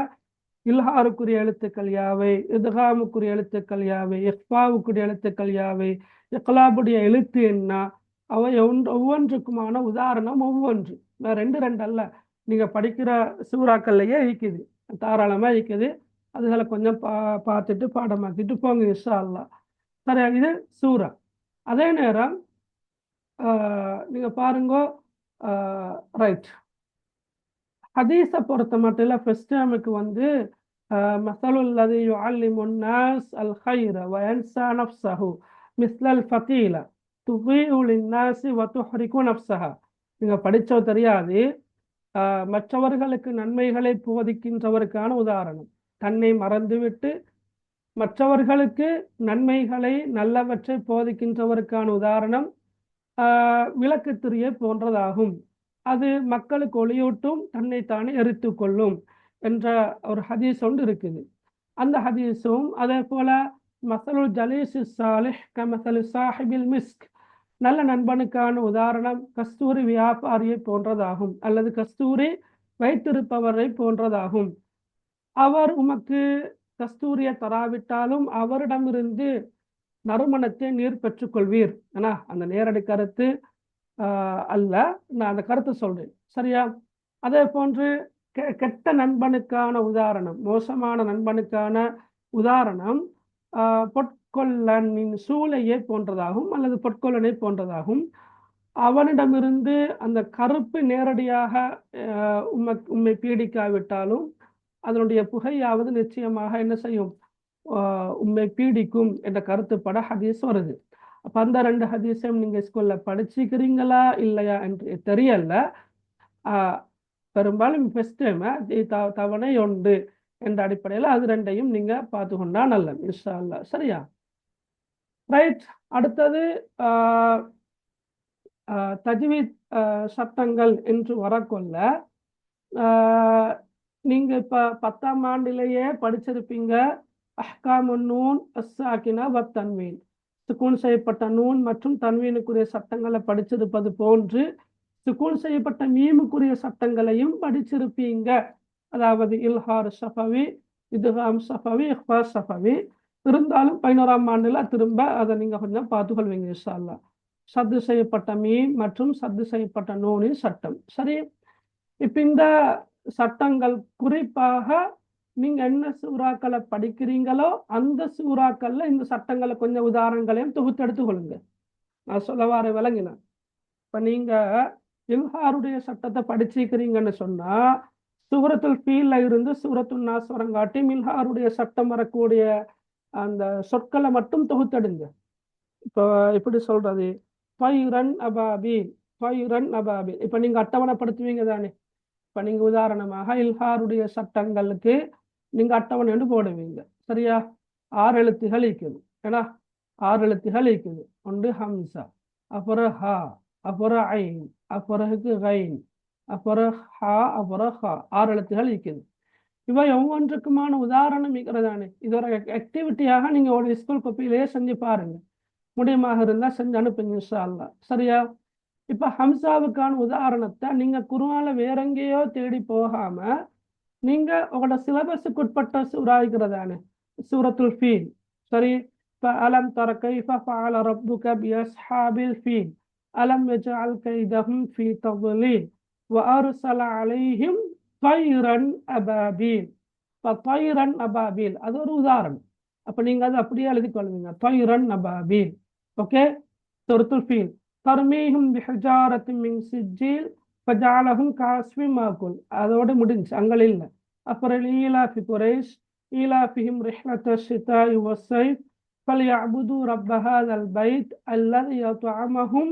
இல்ஹாருக்குரிய எழுத்துக்கள் யாவை, இத்காமுக்குரிய எழுத்துக்கள் யாவை, இஃபாவுக்குரிய எழுத்துக்கள் யாவை, இக்லாபுடைய எழுத்து என்ன, அவை ஒவ்வொன்றுக்குமான உதாரணம் ஒவ்வொன்று. 2 அல்ல, நீங்க படிக்கிற சூறாக்கள்லையே இருக்குது, தாராளமா இருக்குது. அதுகளை கொஞ்சம் பார்த்துட்டு பாடமாக்கிட்டு போங்க இன்ஷா அல்லாஹ். சரியா? இது சூரா. அதே நேரம் நீங்க பாருங்க, ரைட், ஹதீஸை பொறுத்த மட்டும் ஃபர்ஸ்ட் டைமுக்கு வந்து மஸலுல்லதி யுஅல்லிமுன் நாஸ் அல் கைர வ யன்ஸா நஃப்ஸஹு மிஸ்லல் ஃபதீல துபீஉ லின்னாஸி வ துஹ்ரிகு நஃப்ஸஹா. நீங்க படிச்சோ தெரியாது, மற்றவர்களுக்கு நன்மைகளை போதிக்கின்றவருக்கான உதாரணம். தன்னை மறந்துவிட்டு மற்றவர்களுக்கு நன்மைகளை நல்லவற்றை போதிக்கின்றவருக்கான உதாரணம் விளக்கு திரியை போன்றதாகும். அது மக்களுக்கு ஒளியூட்டும், தன்னைத்தானே எரித்து கொள்ளும் என்ற ஒரு ஹதீஸ் ஒன்று இருக்குது. அந்த ஹதீஸும் அதே போல மஸலுல் ஜலீஸி ஸாலிஹ் கமஸலி ஸாஹிபில் மிஸ்க், நல்ல நண்பனுக்கான உதாரணம் கஸ்தூரி வியாபாரியை போன்றதாகும் அல்லது கஸ்தூரி வைத்திருப்பவரை போன்றதாகும். அவர் உமக்கு கஸ்தூரியை தராவிட்டாலும் அவரிடமிருந்து நறுமணத்தை நீர் பெற்றுக்கொள்வீர். ஏன்னா அந்த நேரடி கருத்து அல்ல, நான் அந்த கருத்தை சொல்றேன். சரியா? அதே போன்று கெட்ட நண்பனுக்கான உதாரணம், மோசமான நண்பனுக்கான உதாரணம் பொற்கொல்லனின் சூளையை போன்றதாகும் அல்லது பொற்கொல்லனை போன்றதாகும். அவனிடமிருந்து அந்த கருப்பு நேரடியாக உம்மை பீடிக்காவிட்டாலும் அதனுடைய புகையாவது நிச்சயமாக என்ன செய்யும், உம்மை பீடிக்கும் என்ற கருத்துப்பட ஹதீஸ் வருது. அப்ப அந்த 2 ஹதீஸையும் நீங்க ஸ்கூல்ல படிச்சுக்கிறீங்களா இல்லையா என்று தெரியல. பெரும்பாலும் ஃபர்ஸ்ட் டைம் தவணை உண்டு என்ற அடிப்படையில் அது 2ஐயும் நீங்க பார்த்துக்கொண்டா நல்லது இன்ஷா அல்லாஹ். சரியா? ரைட். அடுத்தது தஜ்வீத் சட்டங்கள் என்று வரக்கொள்ள நீங்க இப்ப 10ஆம் ஆண்டிலேயே படிச்சிருப்பீங்க. அஹ்காமுன் நூன் அஸ்ஸாகினா வ தன்வீன், சுக்கூன் செய்யப்பட்ட நூன் மற்றும் தன்வீனுக்குரிய சட்டங்களை படிச்சிருப்பது போன்று சுக்கூன் செய்யப்பட்ட மீமுக்குரிய சட்டங்களையும் படிச்சிருப்பீங்க. அதாவது இல்ஹார் ஷஃபவி, இத்காம் ஷஃபவி, இஃபா ஷஃபவி. இருந்தாலும் 11ஆம் ஆண்டுல திரும்ப அதை நீங்க கொஞ்சம் பார்த்துக்கொள்வீங்க இன்ஷா அல்லாஹ். சத்து செய்யப்பட்ட மீம் மற்றும் சத்து செய்யப்பட்ட நூனின் சட்டம். சரி, இப்ப இந்த சட்டங்கள் குறிப்பாக நீங்க என்ன சூறாக்களை படிக்கிறீங்களோ அந்த சூறாக்கள்ல இந்த சட்டங்களை கொஞ்சம் உதாரணங்களையும் தொகுத்தெடுத்து கொள்ளுங்க. நான் சொல்ல வார விளங்கினேன். இப்ப நீங்க இல்ஹாருடைய சட்டத்தை படிச்சிருக்கிறீங்கன்னு சொன்னா சூரத்துல் ஃபீல்ல இருந்து சூரத்துல் நாஸ் வரங்காட்டி இல்ஹாருடைய சட்டம் வரக்கூடிய அந்த சொற்களை மட்டும் தொகுத்தெடுங்க. இப்போ எப்படி சொல்றது, ஃபைரன் அபாபில், ஃபைரன் அபாபில். இப்ப நீங்க அட்டவணைப்படுத்துவீங்க தானே. இப்ப நீங்க உதாரணமாக இல்ஹாருடைய சட்டங்களுக்கு நீங்க அட்டவணை போடுவீங்க. சரியா? 6 எழுத்துகள் இருக்குது. ஏன்னா 6 எழுத்துகள் இருக்குது. ஒன்று ஹம்சா, அப்புறம் ஹா, அப்புறம் ஐன், அப்புறம் கைன், அப்புறம் ஹா, அப்புறம் ஹா. 6 எழுத்துகள் இருக்குது. இவை ஒவ்வொன்றுக்குமான உதாரணம் இருக்கிறதானே. இது ஒரு ஆக்டிவிட்டியாக நீங்க ஒரு ஸ்கூல் கோப்பிலேயே செஞ்சு பாருங்க. முடியுமாக இருந்தா செஞ்சு அனுப்புங்க இன்ஷா அல்லாஹ். சரியா? இப்ப ஹம்சாவுக்கான உதாரணத்தை நீங்க குர்ஆன்ல வேற எங்கேயோ தேடி போகாம நீங்க உங்களோட சிலபஸுக்கு உட்பட்ட சூறா இருக்கிறதானே சூரத்துல் ஃபீல். சரி, இப்ப அலம் தர கைஃப ஃபஅல ரப்புக பிஅஸ்ஹாபில் ஃபீல் அலம் யஜஅல் கைதஹும் ஃபீ தضلீல் வ அர்ஸல அலைஹிம் தைரன் அபாபீல். இப்ப தைரன் அபாபீல் அது ஒரு உதாரணம். அப்ப நீங்க அதை அப்படியே எழுதி கொள்வீங்க, தைரன் அபாபீல். ஓகே, சூரத்துல் ஃபீல். தர்மீஹும் பிஹஜாரத்தின் மின் சிஜ்ஜீல் ஃபஜஅலஹும் கஅஸ்ஃபின் மாகூல். அதோட முடிஞ்சு, அங்கே இல்லை. அப்புறம் ஈலாஃபி குரைஷ் ஈலாஃபிஹிம் ரிஹ்லத ஷிதாஇ வஸ்ஸைஃப் فَلْيَعْبُدُوا رَبَّ هَذَا الْبَيْتِ الَّذِي أَطْعَمَهُم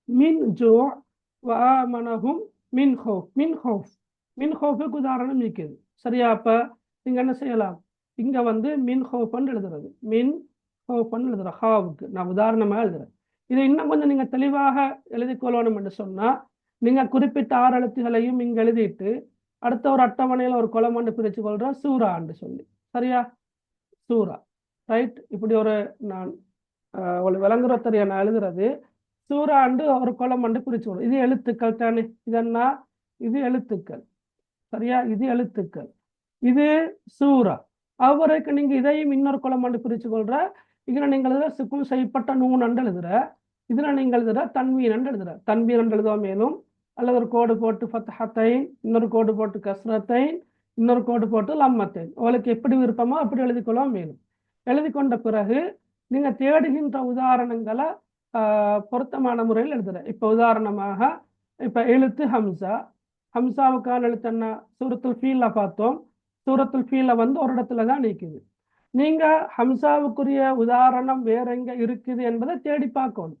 மின் ஜூ வஆமனஹும் மின் ஹௌஃப் மின் ஹௌஃபுக்கு உதாரணம் இருக்குது. சரியா? அப்ப நீங்க என்ன செய்யலாம்? இங்க வந்து மின் ஹௌஃப்ன்னு எழுதுறது. மின் ஹௌஃப்ன்னு எழுதுறேன். ஹாவுக்கு நான் உதாரணமா எழுதுறேன். இதை இன்னும் கொஞ்சம் நீங்க தெளிவாக எழுதிக் கொள்ளணும் என்று சொன்னா, நீங்க குறிப்பிட்ட 6 எழுத்துகளையும் இங்க எழுதிட்டு, அடுத்த ஒரு அட்டவணையில ஒரு கொலமண்டு பிரிச்சு கொள்றோம் சூரான்னு சொல்லி. சரியா? சூரா. ரைட்? இப்படி ஒரு நான் உங்களுக்கு விளங்குறத்தரிய நான் எழுதுறது சூறாண்டு ஒரு கொலமண்டு பிரிச்சு விடும். இது எழுத்துக்கள் தானே. இதென்னா இது எழுத்துக்கள். சரியா? இது எழுத்துக்கள். இது சூரா. அவருக்கு நீங்க இதையும் இன்னொரு கொலமண்டு பிரிச்சு கொள்ற. இதுல நீங்க எழுதுற சுக்குன் செய்யப்பட்ட நூன் அண்டு எழுதுற. இதுல நீங்க எழுதுற தன்வீன் அண்டு எழுதுற. தன்வீன் அண்டு எழுதுவா மேலும் அல்லது ஒரு கோடு போட்டு ஃபத்ஹத்தைன், இன்னொரு கோடு போட்டு கஸ்ரத்தைன், இன்னொரு கோடு போட்டு லம்மத்தைன். உங்களுக்கு எப்படி விருப்பமோ அப்படி எழுதி கொள்ளவும் மேலும். எழுதி கொண்ட பிறகு நீங்க தேடுகின்ற உதாரணங்களை பொருத்தமான முறையில் எழுதுறேன். இப்போ உதாரணமாக இப்போ எழுத்து ஹம்சா. ஹம்சாவுக்கான எழுத்து என்ன? சூரத்துல் ஃபீல்ல பார்த்தோம். சூரத்துல் ஃபீல்ல வந்து ஒரு இடத்துல தான் நிற்குது. நீங்க ஹம்சாவுக்குரிய உதாரணம் வேற எங்க இருக்குது என்பதை தேடி பார்க்கணும்.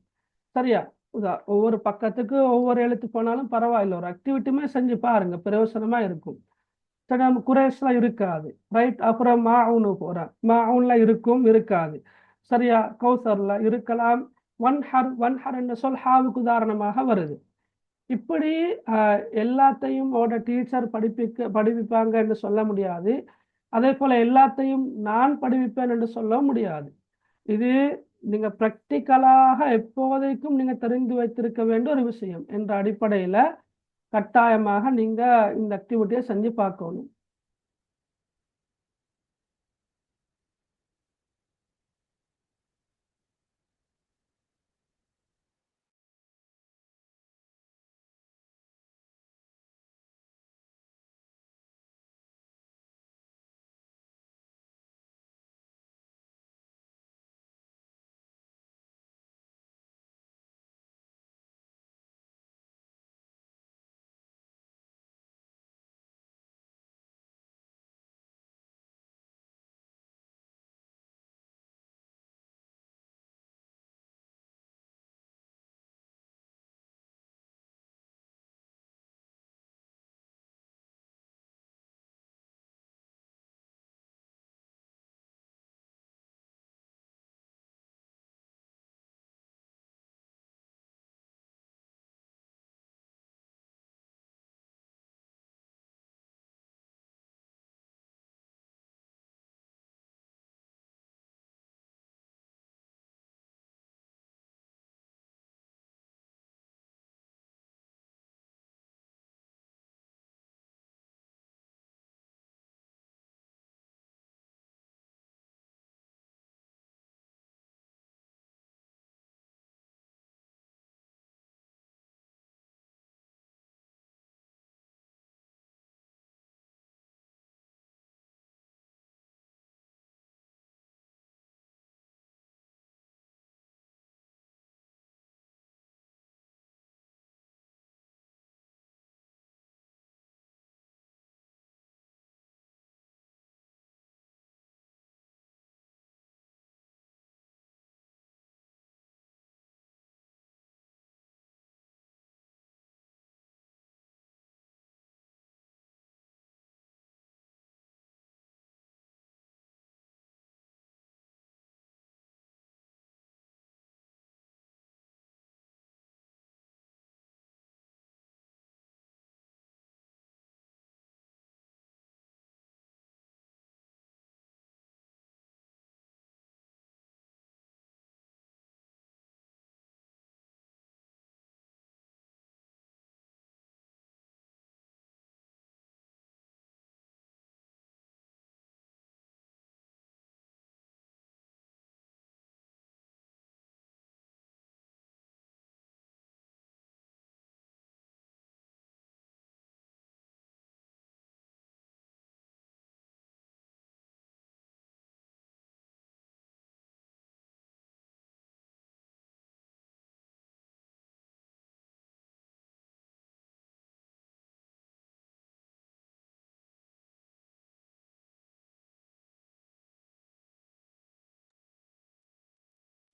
சரியா? ஒவ்வொரு பக்கத்துக்கு ஒவ்வொரு எழுத்து போனாலும் பரவாயில்ல, ஒரு ஆக்டிவிட்டியுமே செஞ்சு பாருங்க, பிரயோசனமா இருக்கும். சரி, நம்ம குரேஷ்ல இருக்காது. ரைட்? அப்புறம் மாவுனு போறேன். மாவுன்ல இருக்கும் இருக்காது. சரியா? கௌசர்ல இருக்கலாம். வன்ஹர் என்ற சொல் ஹாவுக்கு உதாரணமாக வருது. இப்படி எல்லாத்தையும் ஓட டீச்சர் படிப்பிப்பாங்க என்று சொல்ல முடியாது. அதே போல எல்லாத்தையும் நான் படிப்பிப்பேன் என்று சொல்ல முடியாது. இது நீங்க பிராக்டிக்கலாக எப்போதைக்கும் நீங்க தெரிந்து வைத்திருக்க வேண்டிய ஒரு விஷயம் என்ற அடிப்படையில கட்டாயமாக நீங்க இந்த ஆக்டிவிட்டியை செஞ்சு பார்க்கணும்.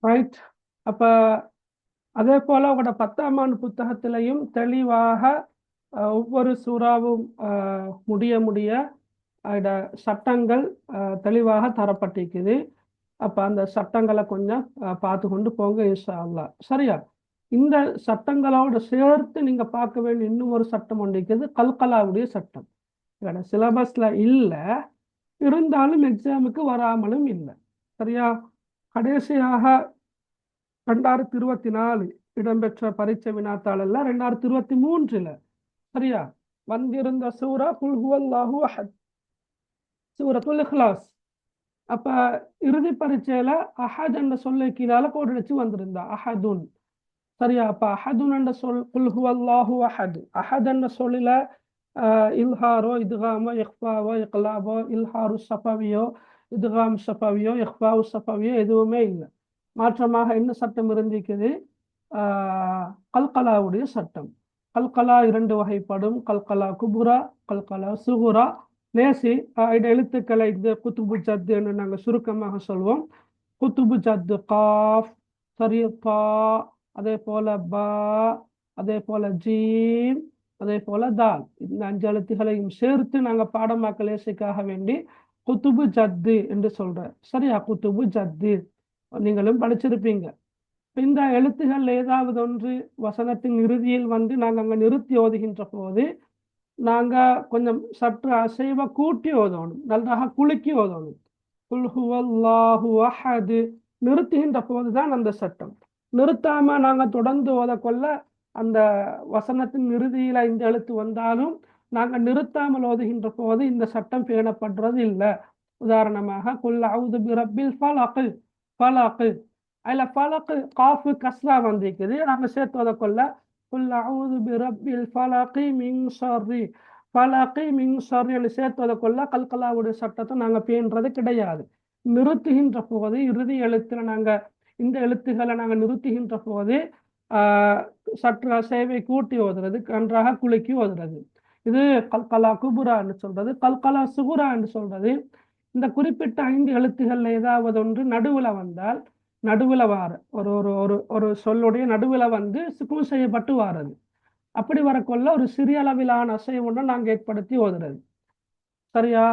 ரைட். அப்ப அதே போல உங்களோட 10ஆம் ஆண்டு புத்தகத்திலையும் தெளிவாக ஒவ்வொரு சூறாவும் முடிய முடிய அதோட சட்டங்கள் தெளிவாக தரப்பட்டிருக்குது. அப்ப அந்த சட்டங்களை கொஞ்சம் பார்த்து கொண்டு போங்க இன்ஷா அல்லாஹ். சரியா? இந்த சட்டங்களோட சேர்த்து நீங்க பார்க்க வேண்டிய இன்னும் ஒரு சட்டம் ஒன்று இருக்குது, கல்கலாவுடைய சட்டம். இதோட சிலபஸ்ல இல்ல, இருந்தாலும் எக்ஸாமுக்கு வராமலும் இல்லை. சரியா? கடைசியாக 2024 இடம்பெற்ற பரீட்சை வினாத்தாள் எல்லாம் 2023 சரியா வந்திருந்த சூரா குல் ஹுவல்லாஹு அஹத், சூரத்துல் இக்லாஸ். அப்ப இறுதி பரீட்சையில அஹத் என்ற சொல்லை கீழால கோடிச்சு வந்திருந்தா அஹதுன். சரியா? அப்ப அஹதுன் என்ற சொல் குல் ஹுவல்லாஹு அஹத், அஹத் என்ற சொல்லில இல்ஹாரோ இத்காமோ இஹ்ஃபாவோ இக்லாபோ இல்ஹாரு சஃபவியோ இத்காம் சஃபவியோ இஹ்ஃபாவு சஃபவியோ எதுவுமே இல்லை. மாற்றமாக என்ன சட்டம் இருந்திருக்குது? கல்கலாவுடைய சட்டம். கல்கலா 2 வகைப்படும், கல்கலா குபுரா, கல்கலா சுகுரா. லேசி எழுத்துக்களை இந்த குத்துபு ஜத்துன்னு நாங்கள் சுருக்கமாக சொல்வோம். குத்துபு ஜத்து காஃப், சரி பா, அதே போல பா, அதே போல ஜீம், அதே போல தால். இந்த 5 எழுத்துக்களையும் சேர்த்து நாங்கள் பாடமாக்க லேசிக்காக வேண்டி குத்துபு ஜத்து என்று சொல்றேன். சரியா? குத்துபு ஜத்து நீங்களும் படிச்சிருப்பீங்க. இந்த எழுத்துகள் ஏதாவது ஒன்று வசனத்தின் இறுதியில் வந்து நாங்கள் அங்கே நிறுத்தி ஓதுகின்ற போது நாங்கள் கொஞ்சம் சற்று அசைவ கூட்டி ஓதணும், நன்றாக குலுக்கி ஓதணும். குல் ஹுவல்லாஹு அஹது நிறுத்துகின்ற போதுதான் அந்த சட்டம். நிறுத்தாம நாங்கள் தொடர்ந்து ஓதக்கொள்ள அந்த வசனத்தின் இறுதியில இந்த எழுத்து வந்தாலும் நாங்கள் நிறுத்தாமல் ஓதுகின்ற போது இந்த சட்டம் பேணப்படுறது இல்லை. உதாரணமாக குல் அவுது பிரபில் ஃபலக், ஃபலக் அதில் ஃபலக்கு காஃபு கஸ்ரா வந்திருக்குது. நாங்கள் சேர்த்து ஓதக்கொள்ள குல் அவுது பிரபில் ஃபலகி மின் ஷர்ரி, ஃபலகி மின் ஷர்ரி சேர்த்து ஓதக்கொள்ள கல்கலாவுடைய சட்டத்தை நாங்கள் பேணுறது கிடையாது. நிறுத்துகின்ற போது இறுதி எழுத்துல நாங்கள் இந்த எழுத்துக்களை நாங்கள் நிறுத்துகின்ற போது சற்று அசைவை கூட்டி ஓதுறது, நன்றாக குலுக்கி ஓதுறது. இது கல்கலா குபுரா என்று சொல்றது. கல்கலா சுகுரா என்று சொல்றது இந்த குறிப்பிட்ட 5 எழுத்துக்கள்ல ஏதாவது ஒன்று நடுவில் வந்தால், நடுவில் வார ஒரு ஒரு ஒரு ஒரு சொல்லுடைய நடுவில் வந்து சுக்குன் செய்யப்பட்டு வாரது. அப்படி வரக்கொள்ள ஒரு சிறிய அளவிலான அசைவு ஒன்று நாங்கள் ஏற்படுத்தி ஓதுறது. சரியா?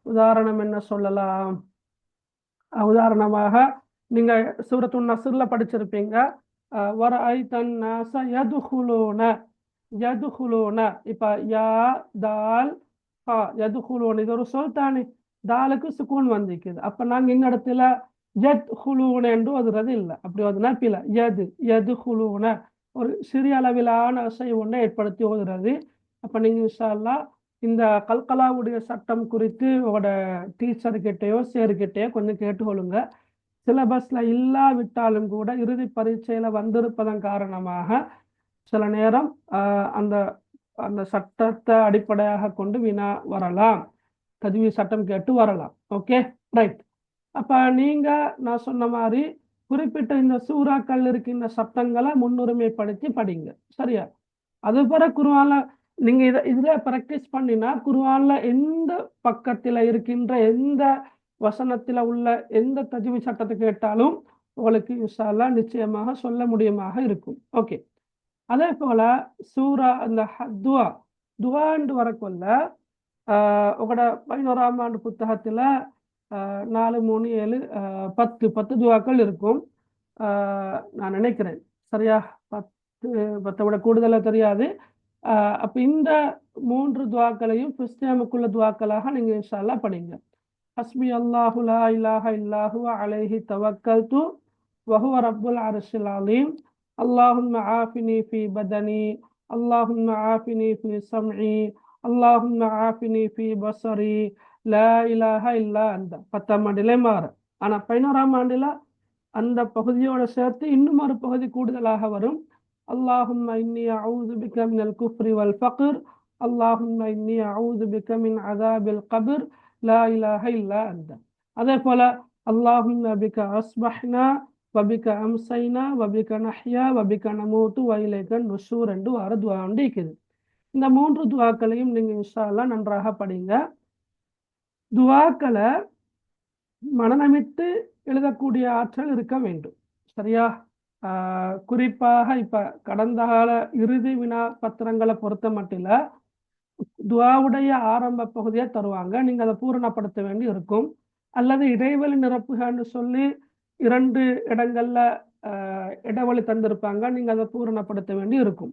உதாரணம் என்ன சொல்லலாம்? உதாரணமாக நீங்க சூரத்துன் நஸ்ர்ல படிச்சிருப்பீங்க, வர ஐதன் நாஸ யதுகுலூன, யதுகுலூன. இப்ப யா தால் ஹா யதுகுலூன் இது ஒரு சொல் தானே, தாலுக்கு சுக்கூன் வந்திருக்குது. அப்ப நாங்க இந்த இடத்துல யத் ஹுலூன என்று ஓதுறது இல்லை. அப்படி ஓதுனா பில யது யது ஹுலூன ஒரு சிறிய அளவிலான அசை ஒன்றை ஏற்படுத்தி ஓதுறது. அப்ப நீங்க இன்ஷா அல்லாஹ் இந்த கல்கலாவுடைய சட்டம் குறித்து உங்களோட டீச்சர்கிட்டையோ சேர்கிட்டையோ கொஞ்சம் கேட்டுக்கொள்ளுங்க. சிலபஸ்ல இல்லாவிட்டாலும் கூட இறுதி பரீட்சையில வந்திருப்பதன் காரணமாக சில நேரம் அந்த அந்த சட்டத்தை அடிப்படையாக கொண்டு வினா வரலாம், தஜ்வீ சட்டம் கேட்டு வரலாம். Okay right. அப்ப நீங்க நான் சொன்ன மாதிரி குறிப்பிட்ட இந்த சூறாக்கள் இருக்கின்ற சட்டங்களை முன்னுரிமைப்படுத்தி படிங்க. சரியா? அது பிற குர்ஆன்ல நீங்க இதுல பிராக்டிஸ் பண்ணினா குர்ஆன்ல எந்த பக்கத்துல இருக்கின்ற எந்த வசனத்துல உள்ள எந்த தஜ்வீ சட்டத்தை கேட்டாலும் உங்களுக்கு இன்ஷா அல்லாஹ் நிச்சயமாக சொல்ல முடியுமாக இருக்கும். ஓகே. அதே போல சூரா அந்த துவா, துவாண்டு வரக்கொள்ள உங்களோட 11ஆம் ஆண்டு புத்தகத்துல 4, 3, 7, 10 துவாக்கள் இருக்கும் நான் நினைக்கிறேன். சரியா? 10 விட கூடுதலா தெரியாது. அப்ப இந்த 3 துவாக்களையும் கிறிஸ்டியானுக்குள்ள துவாக்களாக நீங்க இன்ஷா அல்லாஹ் படிங்க. ஹஸ்பி அல்லாஹு லா இலாஹ இல்லாஹு அலைஹி தவக்கல்து வஹுவ ரப்புல் அர்ஷில் அலீம். அல்லாஹும்ம ஆஃபினி ஃபி பதனி, அல்லாஹும்ம ஆஃபினி ஃபி சம்இ, அல்லாஹும்ம ஆஃபினி ஃபி பஸரி, லா இலாஹ இல்லா அந்த 10ஆம் ஆண்டிலே மாறு. ஆனா 11ஆம் ஆண்டுல அந்த பகுதியோட சேர்த்து இன்னும் ஒரு பகுதி கூடுதலாக வரும். அல்லாஹும்ம இன்னி அஊது பிக மினல் குஃப்ரி வல் ஃபக்ர், அல்லாஹும்ம இன்னி அஊது பிக மின் அஸாபில் கப்ர், லா இலாஹ இல்லா அந்த. அதே போல அல்லாஹும்ம பிக அஸ்பஹ்னா வபிக அம்சைனா வபிக நஹ்யா வபிக நமூத்து வயிலைக நுஷூர் என்று வர துவா இருக்குது. இந்த 3 துவாக்களையும் நீங்க இன்ஷா அல்லாஹ் நன்றாக படிங்க. துவாக்களை மனநமிட்டு எழுதக்கூடிய ஆற்றல் இருக்க வேண்டும். சரியா? குறிப்பாக இப்ப கடந்த கால இறுதி வினா பத்திரங்களை பொறுத்த மட்டில் துவாவுடைய ஆரம்ப பகுதியை தருவாங்க. நீங்க அதை பூரணப்படுத்த வேண்டி இருக்கும். அல்லது இடைவெளி நிரப்புகன்னு சொல்லி 2 இடங்கள்ல இடைவெளி தந்திருப்பாங்க. நீங்க அதை பூரணப்படுத்த வேண்டி இருக்கும்.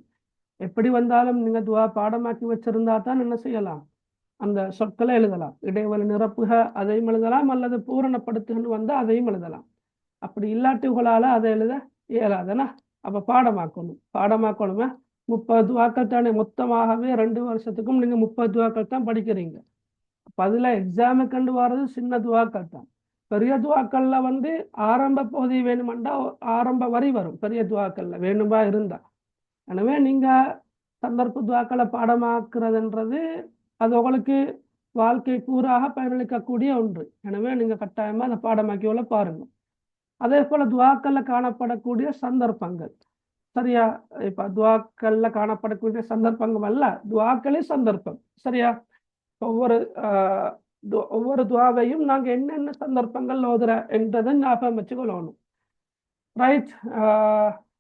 எப்படி வந்தாலும் நீங்க துவா பாடமாக்கி வச்சிருந்தா தான் என்ன செய்யலாம், அந்த சொற்களை எழுதலாம். இடைவெளி நிரப்புக அதையும் எழுதலாம், அல்லது பூரணப்படுத்துகன்னு வந்தா அதையும் எழுதலாம். அப்படி இல்லாட்டி உங்களால அதை எழுத இயலாதுன்னா அப்ப பாடமாக்கணுமே. 30 துவாக்கள் தானே, மொத்தமாகவே 2 வருஷத்துக்கும் நீங்க 30 துவாக்கள் தான் படிக்கிறீங்க. அப்ப அதுல எக்ஸாமுக்கு வர்றது சின்ன துவாக்கள் தான். பெரிய துவாக்கள்ல வந்து ஆரம்ப பகுதி வேணுமெண்டா ஆரம்ப வரி வரும் பெரிய துவாக்கள்ல வேணுமா இருந்தா. எனவே நீங்க சந்தர்ப்ப துவாக்களை பாடமாக்குறதுன்றது அது உங்களுக்கு வாழ்க்கை பூராக பயனளிக்கக்கூடிய ஒன்று. எனவே நீங்க கட்டாயமா அதை பாடமாக்கியோல பாருங்க. அதே போல துவாக்கள்ல காணப்படக்கூடிய சந்தர்ப்பங்கள். சரியா? இப்ப துவாக்கள்ல காணப்படக்கூடிய சந்தர்ப்பங்கள் அல்ல, துவாக்களே சந்தர்ப்பம். சரியா? ஒவ்வொரு ஒவ்வொரு துவாவையும் நாங்க என்னென்ன சந்தர்ப்பங்கள் ஓதுற என்றதை ஞாபகம் வச்சுக்கொள்ளணும். ரைட்?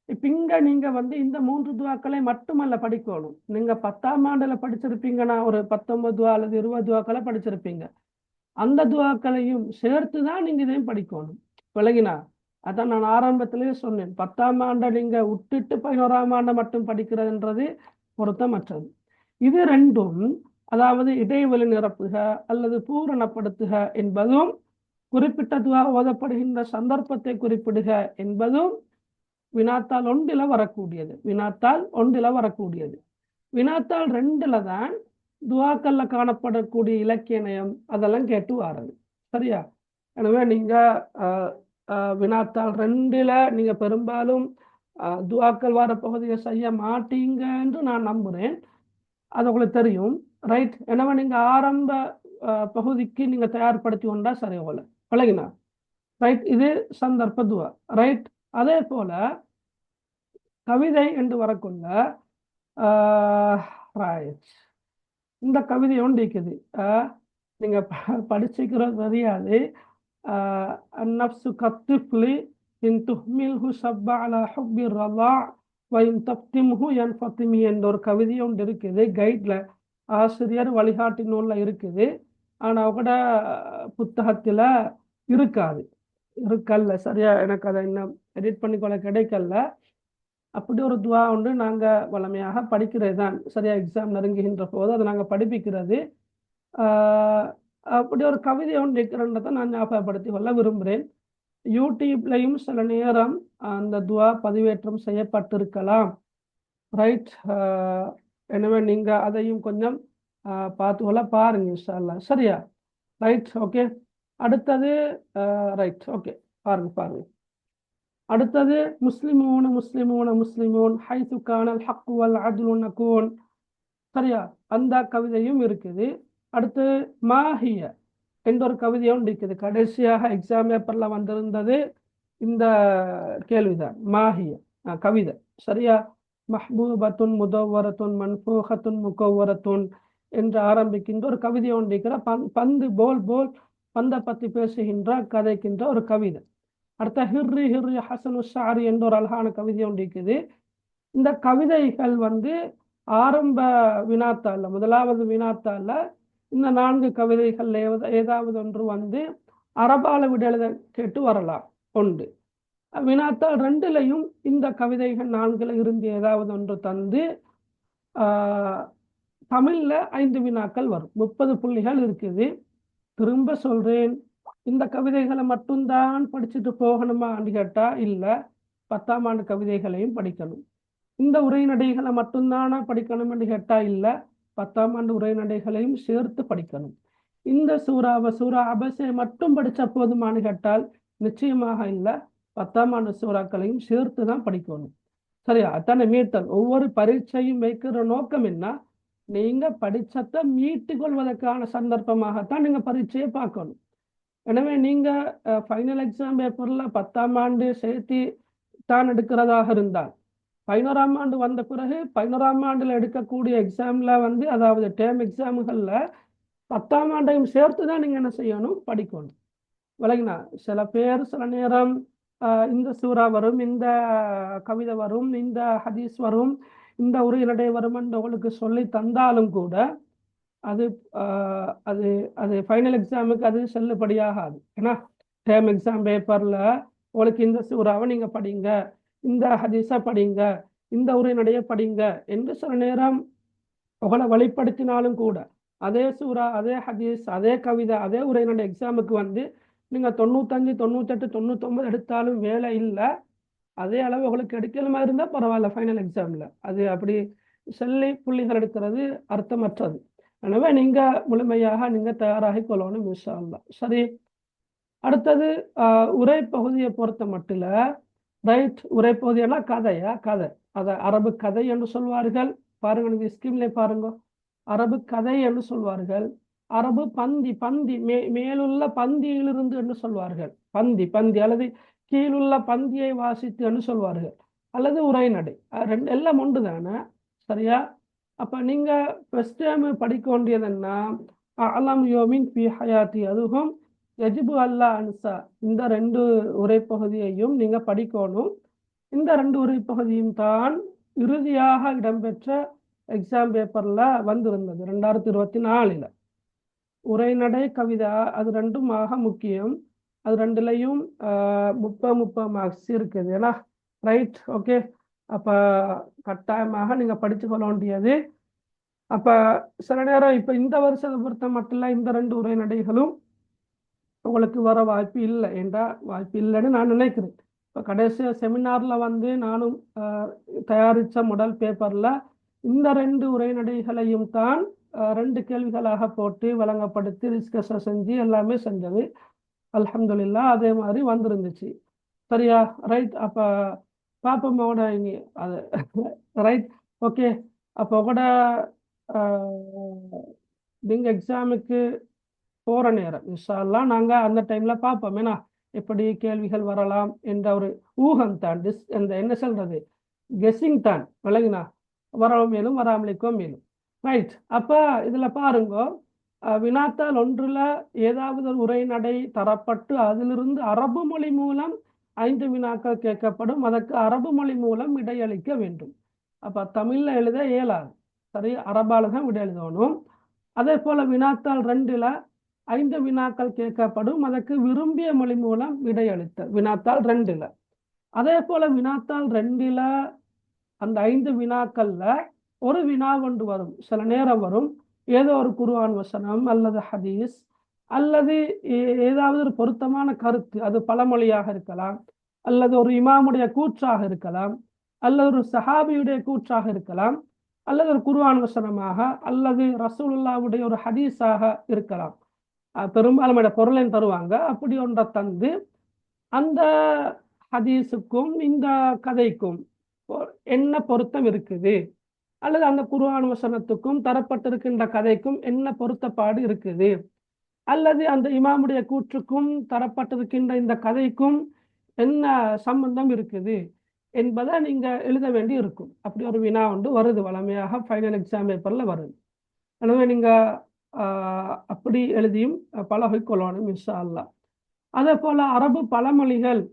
இப்ப இங்க நீங்க வந்து இந்த 3 துவாக்களை மட்டுமல்ல படிக்கணும். நீங்க 10ஆம் ஆண்டுல படிச்சிருப்பீங்கன்னா ஒரு 19 துவா அல்லது 20 துவாக்களை படிச்சிருப்பீங்க. அந்த துவாக்களையும் சேர்த்து தான் நீங்க இதையும் படிக்கணும். விளங்கினா? அதான் நான் ஆரம்பத்திலேயே சொன்னேன். 10ஆம் ஆண்டை நீங்க விட்டுட்டு 11ஆம் ஆண்டை மட்டும் படிக்கிறதுன்றது பொருத்தமற்றது. இது 2ம், அதாவது இடைவெளி நிரப்புக அல்லது பூரணப்படுத்துக என்பதும், குறிப்பிட்ட துவா ஓதப்படுகின்ற சந்தர்ப்பத்தை குறிப்பிடுக என்பதும் வினாத்தாள் 1ல வரக்கூடியது. வினாத்தாள் 2ல தான் துவாக்கள்ல காணப்படக்கூடிய இலக்கிய நயம் அதெல்லாம் கேட்டு வாரது. சரியா? எனவே நீங்க வினாத்தாள் 2ல நீங்க பெரும்பாலும் துவாக்கள் வார பகுதியை செய்ய மாட்டீங்க என்று நான் நம்புறேன். அது உங்களுக்கு தெரியும். ரைட்? எனவே நீங்க ஆரம்ப பகுதிக்கு நீங்க தயார்படுத்தி கொண்டா சரி போல. விளங்கினா? ரைட்? இது சந்தர்ப்ப துவா. ரைட்? அதே போல கவிதை என்று வரக்குள்ள ரைட், இந்த கவிதை ஒன்று இருக்குது. நீங்க படிச்சுக்கிறது தெரியாது. النفس كالطفل إن تهمله شب على حب الرضاع وإن تفتمه ينفطم என்ற ஒரு கவிதை ஒன்று இருக்குது. கைட்ல ஆசிரியர் வழிகாட்டி நூல்ல இருக்குது. ஆனா கூட புத்தகத்துல இருக்கல்ல. சரியா? எனக்கு அதை இன்னும் எடிட் பண்ணிக்கொள்ள கிடைக்கல. அப்படி ஒரு துவா ஒன்று நாங்க வளமையாக படிக்கிறது தான். சரியா? எக்ஸாம் நெருங்குகின்ற போது அதை நாங்க படிப்பிக்கிறது. அப்படி ஒரு கவிதை ஒன்று இருக்கிறன்றதை நான் ஞாபகப்படுத்தி கொள்ள விரும்புகிறேன். யூடியூப்லையும் சில நேரம் அந்த துவா பதிவேற்றம் செய்யப்பட்டிருக்கலாம். ரைட்? எனவே நீங்க அதையும் கொஞ்சம் பார்த்து கொள்ள பாருங்க இன்ஷா அல்லாஹ். சரியா? ரைட்? ஓகே. அடுத்தது ரைட், ஓகே, பாருங்க. அடுத்தது முஸ்லிமூன் ஹைது கானல் ஹக்கு வல் அத்லு நகூன். சரியா? அந்த கவிதையும் இருக்குது. அடுத்து மாஹிய என்ற ஒரு கவிதையும் இருக்குது. கடைசியாக எக்ஸாம் பேப்பர்ல வந்திருந்தது இந்த கேள்விதான். மாஹிய கவிதை. சரியா? மஹ்பூபத்துன் முதவ்வரத்துன் மன்ஃபூஹத்துன் முகவ்வரத்துன் என்று ஆரம்பிக்கின்ற ஒரு கவிதை ஒன்று இருக்கிற பந்து பந்தை பத்தி பேசுகின்ற கதைக்கின்ற ஒரு கவிதை. அடுத்த ஹிர்ரி ஹசனு ஷாரி என்ற ஒரு அழகான கவிதை ஒன்று இருக்குது. இந்த கவிதைகள் வந்து ஆரம்ப வினாத்தாள்ல, முதலாவது வினாத்தாள்ல இந்த 4 கவிதைகள் ஏதாவது ஒன்று வந்து அரபால விட எழுத கேட்டு வரலாம். ஒன்று. வினாத்தாள் 2லையும் இந்த கவிதைகள் 4ல் இருந்து ஏதாவது ஒன்று தந்து தமிழ்ல 5 வினாக்கள் வரும். 30 புள்ளிகள் இருக்குது. திரும்ப சொல்றேன், இந்த கவிதைகளை மட்டும்தான் படிச்சுட்டு போகணுமான்னு கேட்டா இல்ல, 10ஆம் ஆண்டு கவிதைகளையும் படிக்கணும். இந்த உரைநடைகளை மட்டும்தானா படிக்கணும்னு கேட்டா இல்ல, 10ஆம் ஆண்டு உரைநடைகளையும் சேர்த்து படிக்கணும். இந்த சூரா அபஸை மட்டும் படிச்ச போதுமானு கேட்டால் நிச்சயமாக இல்ல, 10ஆம் ஆண்டு சூறாக்களையும் சேர்த்து தான் படிக்கணும். சரியா? அத்தனை மீட்டல். ஒவ்வொரு பரீட்சையும் வைக்கிற நோக்கம் என்ன? நீங்க படிச்சத்தை மீட்டு கொள்வதற்கான சந்தர்ப்பமாகத்தான் நீங்க பரீட்சையை பார்க்கணும். எனவே நீங்க ஃபைனல் எக்ஸாம் பேப்பர்ல 10ஆம் ஆண்டு சேர்த்து தான் எடுக்கிறதாக இருந்தால் 11ஆம் ஆண்டு வந்த பிறகு 11ஆம் ஆண்டுல எடுக்கக்கூடிய எக்ஸாம்ல வந்து, அதாவது டேர்ம் எக்ஸாமுகள்ல 10ஆம் ஆண்டையும் சேர்த்து தான் நீங்க என்ன செய்யணும்? படிக்கணும். விளங்கினா சில பேர் சில நேரம் இந்த சூறா வரும், இந்த கவிதை வரும், இந்த ஹதீஸ் வரும், இந்த உரைநடை வரும் என்று உங்களுக்கு சொல்லி தந்தாலும் கூட அது அது அது ஃபைனல் எக்ஸாமுக்கு அது செல்லுபடியாகாது. ஏன்னா டேர்ம் எக்ஸாம் பேப்பரில் உங்களுக்கு இந்த சூறாவை நீங்கள் படிங்க, இந்த ஹதீஸை படிங்க, இந்த உரைநடையை படிங்க என்று சில நேரம் உங்களை வழிப்படுத்தினாலும் கூட அதே சூறா, அதே ஹதீஸ், அதே கவிதை, அதே உரைநடை எக்ஸாமுக்கு வந்து நீங்கள் 95, 98, 99 எடுத்தாலும் வேலை இல்லை. அதே அளவு உங்களுக்கு எடுக்கலுமா இருந்தால் பரவாயில்ல ஃபைனல் எக்ஸாமில். அது அப்படி சொல்லி புள்ளிகள் எடுக்கிறது அர்த்தமற்றது. எனவே நீங்கள் முழுமையாக நீங்கள் தயாராகி கொள்ளணும் இன்ஷா அல்லாஹ். சரி, அடுத்தது உரை பகுதியை பொறுத்த மட்டும் ரைட். உரை பகுதியெல்லாம் கதையா? கதை. அதை அரபு கதை என்று சொல்வார்கள். பாருங்க, நீங்கள் ஸ்கீம்ல பாருங்க, அரபு கதை என்று சொல்வார்கள். அரபு பந்தி, பந்தி மேலுள்ள பந்தியிலிருந்து என்று சொல்வார்கள். பந்தி பந்தி அல்லது கீழுள்ள பந்தியை வாசித்து என்று சொல்வார்கள், அல்லது உரைநடை. ரெண்டு எல்லாம் ஒன்று தானே, சரியா? அப்போ நீங்கள் ஃபர்ஸ்ட் டைம் படிக்க வேண்டியதுன்னா அலம் யோமின் ஃபி ஹயாத்தி அதுவும் எஜிபு அல்லா அன்சா, இந்த ரெண்டு உரைப்பகுதியையும் நீங்கள் படிக்கணும். இந்த ரெண்டு உரைப்பகுதியும் தான் இறுதியாக இடம்பெற்ற எக்ஸாம் பேப்பரில் வந்திருந்தது 2024. உரைநடை, கவிதை, அது ரெண்டும் ஆக முக்கியம். அது ரெண்டுலையும் 30 மார்க்ஸ் இருக்குது. ஏன்னா ரைட், ஓகே. அப்போ கட்டாயமாக நீங்கள் படித்து கொள்ள வேண்டியது. அப்போ சில நேரம் இப்போ இந்த வருஷத்தை பொறுத்த மட்டும் இல்லை, இந்த ரெண்டு உரைநடைகளும் உங்களுக்கு வர வாய்ப்பு இல்லை என்றால் வாய்ப்பு இல்லைன்னு நான் நினைக்கிறேன். இப்போ கடைசியாக செமினாரில் வந்து நானும் தயாரித்த முதல் பேப்பரில் இந்த ரெண்டு உரைநடைகளையும் தான் 2 கேள்விகளாக போட்டு வழங்கப்படுத்தி டிஸ்கஷன் செஞ்சு எல்லாமே செஞ்சது. அல்ஹம்துலில்லாஹ் அதே மாதிரி வந்திருந்துச்சு. சரியா? ரைட். அப்போ பாப்பமோட இனி அது ரைட், ஓகே. அப்போ கூட நீங்கள் எக்ஸாமுக்கு போகிற நேரம் இன்ஷா அல்லாஹ் நாங்கள் அந்த டைமில் பார்ப்போம். ஏன்னா எப்படி கேள்விகள் வரலாம் என்ற ஒரு ஊகம் தான், இந்த என்ன சொல்கிறது, கெஸ்ஸிங் தான். விளங்கினா வரவும் மேலும் வராமலிக்கும் மேலும். ரைட். அப்போ இதில் பாருங்க, வினாத்தாள் ஒன்றில் ஏதாவது ஒரு உரைநடை தரப்பட்டு அதிலிருந்து அரபு மொழி மூலம் 5 வினாக்கள் கேட்கப்படும். அதற்கு அரபு மொழி மூலம் விடையளிக்க வேண்டும். அப்போ தமிழில் எழுத இயலாது, சரி, அரபால் தான் விடை எழுதணும். அதே போல் வினாத்தாள் 2ல் 5 வினாக்கள் கேட்கப்படும். அதற்கு விரும்பிய மொழி மூலம் விடையளித்த வினாத்தாள் 2ல். அதே போல் வினாத்தாள் 2ல் அந்த 5 வினாக்கள்ல ஒரு வினா கொண்டு வரும். சில நேரம் வரும் ஏதோ ஒரு குர்ஆன் வசனம் அல்லது ஹதீஸ் அல்லது ஏதாவது ஒரு பொருத்தமான கருத்து, அது பழமொழியாக இருக்கலாம், அல்லது ஒரு இமாமுடைய கூற்றாக இருக்கலாம், அல்லது ஒரு சஹாபியுடைய கூற்றாக இருக்கலாம், அல்லது ஒரு குர்ஆன் வசனமாக, அல்லது ரசூலுல்லாஹ்வுடைய ஒரு ஹதீஸாக இருக்கலாம். பெரும்பாலும் பொருளை தருவாங்க. அப்படி ஒன்றை தந்து அந்த ஹதீஸுக்கும் இந்த கதைக்கும் என்ன பொருத்தம் இருக்குது, அல்லது அந்த குர்ஆன் வசனத்துக்கும் தரப்பட்டிருக்கின்ற கதைக்கும் என்ன பொருத்தப்பாடு இருக்குது, அல்லது அந்த இமாமுடைய கூற்றுக்கும் தரப்பட்டிருக்கின்ற இந்த கதைக்கும் என்ன சம்பந்தம் இருக்குது என்பதை நீங்கள் எழுத வேண்டி இருக்கும். அப்படி ஒரு வினா ஒன்று வருது, வளமையாக ஃபைனல் எக்ஸாம் பேப்பரில் வருது. எனவே நீங்கள் அப்படி எழுதியும் பழகிக்கொள்ளணும் இன்ஷா அல்லாஹ். அதே போல் அரபு பழமொழிகள்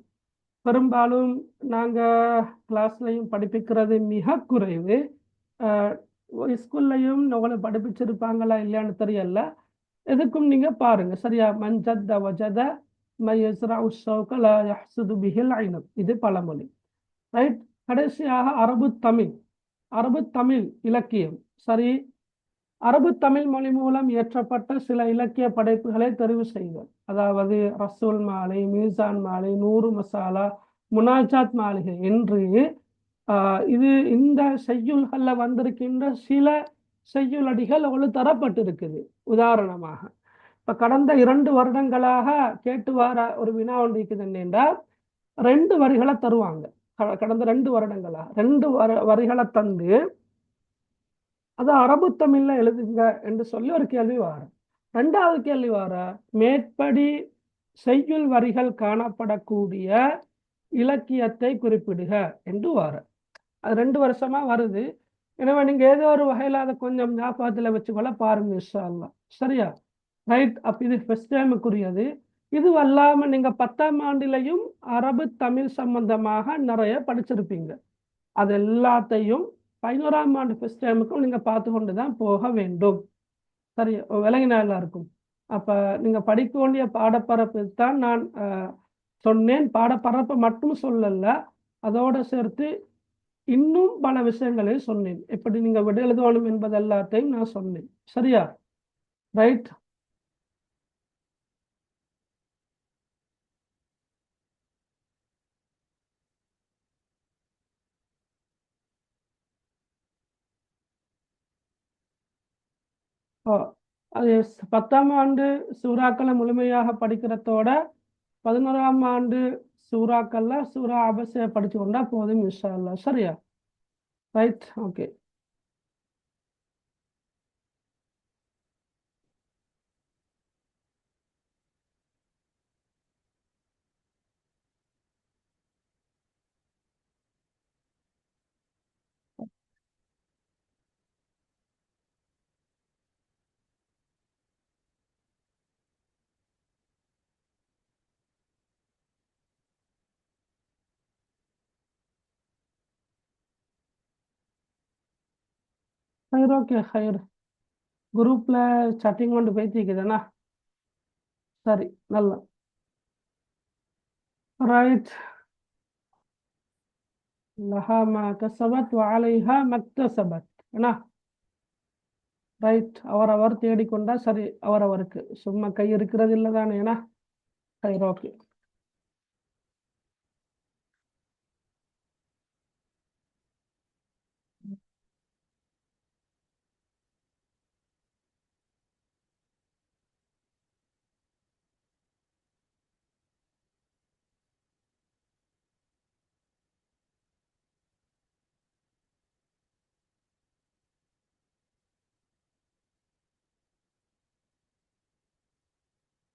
பெரும்பாலும் நாங்கள் கிளாஸ்லையும் படிப்பிக்கிறது மிக குறைவு. ஸ்கூல்லையும் உங்களை படிப்பிச்சிருப்பாங்களா இல்லையான்னு தெரியல. எதுக்கும் நீங்கள் பாருங்கள், சரியா? மஞ்சத வஜத மையஸ்ரா உஷௌக லா யஹ்சுது பிஹில் ஐனம், இது பழமொழி. ரைட். கடைசியாக அரபு தமிழ். அரபு தமிழ் இலக்கியம், சரி. அரபு தமிழ் மொழி மூலம் இயற்றப்பட்ட சில இலக்கிய படைப்புகளை தெரிவு செய்தல். அதாவது ரசூல் மாலை, மீசான் மாலை, நூறு மசாலா, முனாஜாத் மாளிகை என்று இது இந்த செய்யுள்களில் வந்திருக்கின்ற சில செய்யுளடிகள் அவளுக்கு தரப்பட்டிருக்குது. உதாரணமாக இப்போ கடந்த 2 வருடங்களாக கேட்டு வர ஒரு வினா ஒன்று இருக்குது. என்னென்றா 2 வரிகளை தருவாங்க. கடந்த 2 வருடங்களாக 2 வரிகளை தந்து அது அரபு தமிழ்ல எழுதுங்க என்று சொல்லி ஒரு கேள்வி வார. 2வது கேள்வி வார, மேற்படி செய்யுள் வரிகள் காணப்படக்கூடிய இலக்கியத்தை குறிப்பிடுக என்று வார. அது 2 வருஷமா வருது. எனவே நீங்க ஏதோ ஒரு வகையில் அதை கொஞ்சம் ஞாபகத்தில் வச்சுக்கொள்ள பாருங்க இன்ஷா அல்லாஹ். சரியா? ரைட். அப்போ இது ஃபர்ஸ்ட் டைமுக்குரியது. இது அல்லாமல் நீங்கள் 10ஆம் ஆண்டிலையும் அரபு தமிழ் சம்பந்தமாக நிறைய படிச்சிருப்பீங்க. அது எல்லாத்தையும் 11ஆம் ஆண்டு ஃபர்ஸ்ட் டேர்முக்கும் நீங்கள் பார்த்து கொண்டு தான் போக வேண்டும். சரி, விலங்கினா எல்லாருக்கும். அப்போ நீங்கள் படிக்க வேண்டிய பாடப்பரப்பு தான் நான் சொன்னேன். பாடப்பரப்பை மட்டும் சொல்லலை, அதோடு சேர்த்து இன்னும் பல விஷயங்களை சொன்னேன். எப்படி நீங்கள் விட எழுதணும் என்பது எல்லாத்தையும் நான் சொன்னேன். சரியா? ரைட். ஓ, அது 10ஆம் ஆண்டு சூறாக்களை முழுமையாக படிக்கிறதோட 11ஆம் ஆண்டு சூறாக்கள்ல சூரா அபஸை படிச்சு கொண்டா போதும் இன்ஷா அல்லாஹ். சரியா? ரைட். ஓகே. ஹைர். ஓகே ஹைர். குரூப்ல சட்டிங் கொண்டு பேசிக்குதுண்ணா. சரி, நல்லா. ரைட். லஹா மா கஸபத் வ அலைஹா மக்தஸபத். என்ன? ரைட். அவரவர் தேடிக்கொண்டா சரி, அவரவருக்கு. சும்மா கை இருக்கிறது இல்லை தானே. ஏன்னா ஹைர். ஓகே.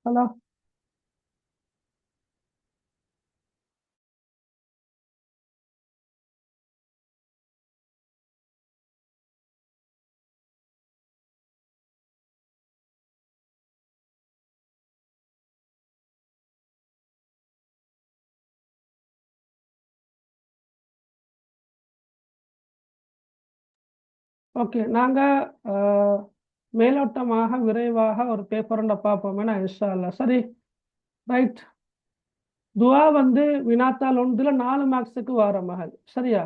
ஹலோ. ஓகே, நாங்கள் மேலோட்டமாக விரைவாக ஒரு பேப்பருண்ட பார்ப்போமே இன்ஷா அல்லாஹ். சரி. ரைட். துவா வந்து வினாத்தாள் ஒன்றுல 4 மார்க்ஸுக்கு வர மகள். சரியா?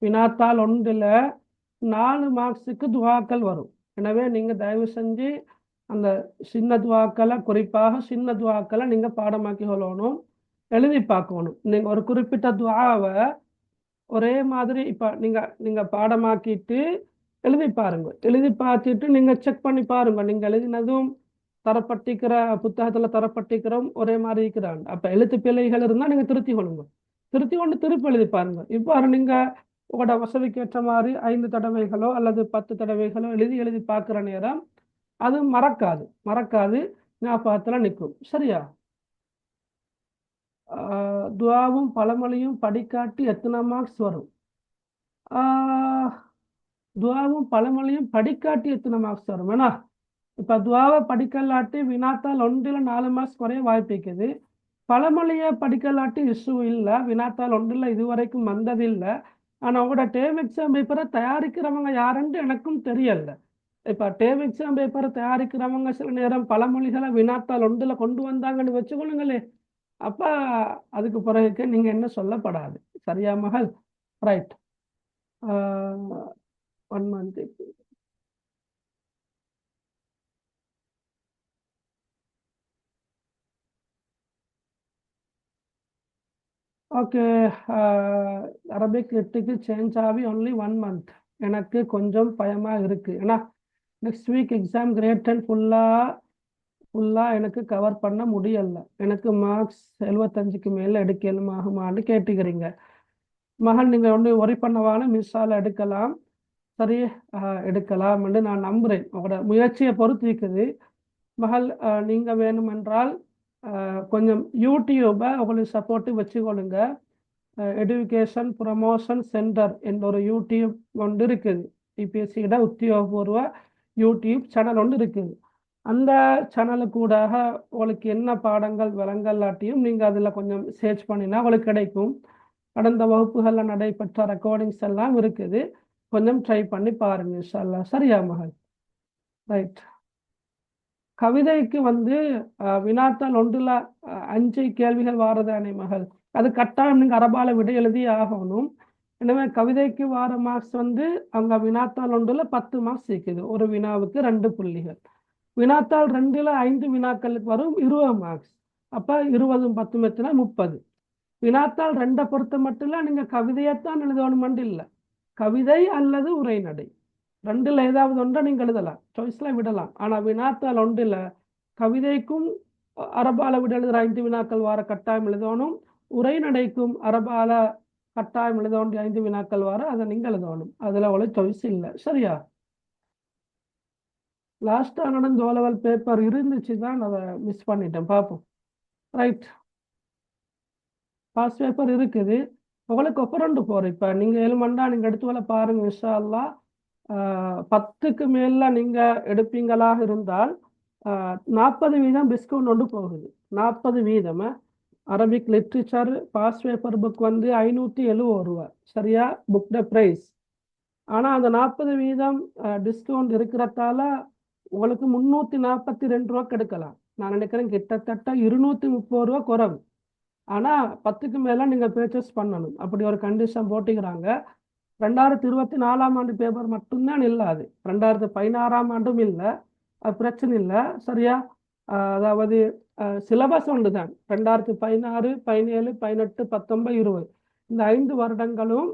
வினாத்தாள் ஒன்றுல 4 மார்க்ஸுக்கு துவாக்கள் வரும். எனவே நீங்க தயவு செஞ்சு அந்த சின்ன துவாக்களை, குறிப்பாக சின்ன துவாக்களை நீங்க பாடமாக்கி கொள்ளணும், எழுதி பார்க்கணும். நீங்க ஒரு குறிப்பிட்ட துவாவை ஒரே மாதிரி இப்ப நீங்க நீங்க பாடமாக்கிட்டு எழுதி பாருங்க. எழுதி பார்த்துட்டு நீங்க செக் பண்ணி பாருங்க, நீங்க எழுதினதும் தரப்பட்டிருக்கிற புத்தகத்துல தரப்பட்டிருக்கிறோம் ஒரே மாதிரி இருக்கிறாங்க. அப்ப எழுத்து பிழைகள் இருந்தா நீங்க திருத்தி கொள்ளுங்க. திருத்தி கொண்டு திருப்பி எழுதி பாருங்க. இவ்வாறு நீங்க உங்களோட வசதிக்கு ஏற்ற மாதிரி 5 தடவைகளோ அல்லது 10 தடவைகளோ எழுதி எழுதி பார்க்குற நேரம் அது மறக்காது. மறக்காது, ஞாபகத்துல நிற்கும். சரியா? துவாவும் பழமொழியும் படிக்காட்டி எத்தனை மார்க்ஸ் வரும்? ஆஹ் துவாவும் பழமொழியும் படிக்காட்டி எத்தனை மார்க்ஸ் வரும்? வேணா இப்போ துவாவை படிக்கலாட்டி வினாத்தால் ஒன்றில் 4 மார்க்ஸ் குறைய வாய்ப்பு இருக்குது. பழமொழியை படிக்கலாட்டி இஷ்யூ இல்லை, வினாத்தால் ஒன்றில் இதுவரைக்கும் வந்ததில்லை. ஆனால் உங்களோட டேர்ம் எக்ஸாம் பேப்பரை தயாரிக்கிறவங்க யாருன்னு எனக்கும் தெரியல. இப்போ டேர்ம் எக்ஸாம் பேப்பரை தயாரிக்கிறவங்க சில நேரம் பழமொழிகளை வினாத்தால் ஒன்றில் கொண்டு வந்தாங்கன்னு வச்சுக்கொள்ளுங்களே, அப்போ அதுக்கு பிறகு நீங்கள் என்ன சொல்லப்படாது. சரியா மகள்? ரைட். 1 மந்த். ஓகே. அரபிக் லிட்டுக்கு சேஞ்ச் ஆகி ஒன்லி 1 மந்த். எனக்கு கொஞ்சம் பயமாக இருக்குது. ஏன்னா நெக்ஸ்ட் வீக் எக்ஸாம் கிரேட் 10 ஃபுல்லாக எனக்கு கவர் பண்ண முடியலை. எனக்கு மார்க்ஸ் 75க்கு மேலே எடுக்கலுமாகுமான்னு கேட்டுக்கிறீங்க. மகள் நீங்கள் ஒன்று ஒரி பண்ணவான மிஸ்ஸால் எடுக்கலாம். சரி, எடுக்கலாம்னு நான் நம்புகிறேன். உங்களோட முயற்சியை பொறுத்து இருக்குது மகள். நீங்கள் வேணுமென்றால் கொஞ்சம் யூடியூப்பை உங்களுக்கு சப்போர்ட்டு வச்சுக்கொள்ளுங்க. எடுகேஷன் ப்ரமோஷன் சென்டர் என்ற ஒரு யூடியூப் ஒன்று இருக்குது. டிபிஎஸ்சியோட உத்தியோகபூர்வ யூடியூப் சேனல் ஒன்று இருக்குது. அந்த சேனலுக்கூடாக உங்களுக்கு என்ன பாடங்கள் விளங்கலாட்டியும் நீங்கள் அதில் கொஞ்சம் சர்ச் பண்ணினா உங்களுக்கு கிடைக்கும். கடந்த வகுப்புகளில் நடைபெற்ற ரெக்கார்டிங்ஸ் எல்லாம் இருக்குது. கொஞ்சம் ட்ரை பண்ணி பாருங்க இன்ஷா அல்லாஹ். சரியா மகள்? ரைட். கவிதைக்கு வந்து வினாத்தாள் ஒன்றில் 5 கேள்விகள் வாரதானே மகள்? அது கட்டாயம் நீங்கள் அரபால விடை எழுதி ஆகணும். எனவே கவிதைக்கு வார மார்க்ஸ் வந்து அங்கே வினாத்தாள் ஒன்றில் 10 மார்க்ஸ் இருக்குது. ஒரு வினாவுக்கு 2 புள்ளிகள். வினாத்தாள் 2ல் 5 வினாக்களுக்கு வரும் 20 மார்க்ஸ். அப்போ 20 10 எத்தனை 30. வினாத்தாள் 2 பொறுத்த மட்டும் நீங்கள் கவிதையைத்தான் எழுதணுமென்று இல்லை. கவிதை அல்லது உரைநடை 2ல் ஏதாவது ஒன்றை நீங்கள் எழுதலாம், சாய்ஸில் விடலாம். ஆனால் வினாத்தாள் 1ல் கவிதைக்கும் அரபால விட எழுதுகிற 5 வினாக்கள் வார கட்டாயம் எழுதணும். உரைநடைக்கும் அரபால கட்டாயம் எழுத வேண்டிய 5 வினாக்கள் வார அதை நீங்கள் எழுதணும். அதில் அவ்வளோ சாய்ஸ் இல்லை. சரியா? லாஸ்ட்டாக நடந்த ஓலவல் பேப்பர் இருந்துச்சு தான், அதை மிஸ் பண்ணிட்டேன். பார்ப்போம். ரைட். பாஸ் பேப்பர் இருக்குது. உங்களுக்கு ஒப்பரண்டு போகிறேன். இப்போ நீங்கள் 7 மண்டா நீங்கள் எடுத்து வர பாருங்கள் இன்ஷா அல்லாஹ். 10க்கு மேலே நீங்கள் எடுப்பீங்களாக இருந்தால் 40% டிஸ்கவுண்ட் ஒன்று போகுது. 40%. Arabic literature pass paper book வந்து 570 ரூபா. சரியா? Book the price. ஆனால் அந்த 40% டிஸ்கவுண்ட் இருக்கிறதால உங்களுக்கு 342 ரூபா கிடைக்கலாம். நான் நினைக்கிறேன் கிட்டத்தட்ட 230 ரூபா குறைவு. ஆனால் 10க்கு மேலே நீங்கள் பர்ச்சேஸ் பண்ணணும். அப்படி ஒரு கண்டிஷன் போட்டுக்கிறாங்க. 2024ஆம் ஆண்டு பேப்பர் மட்டும்தான் இல்லாது, 2016ஆம் ஆண்டும் இல்லை. அது பிரச்சனை இல்லை. சரியா? அதாவது சிலபஸ் ஒன்று தான். 2016, 17, 18, 19, 20 இந்த 5 வருடங்களும்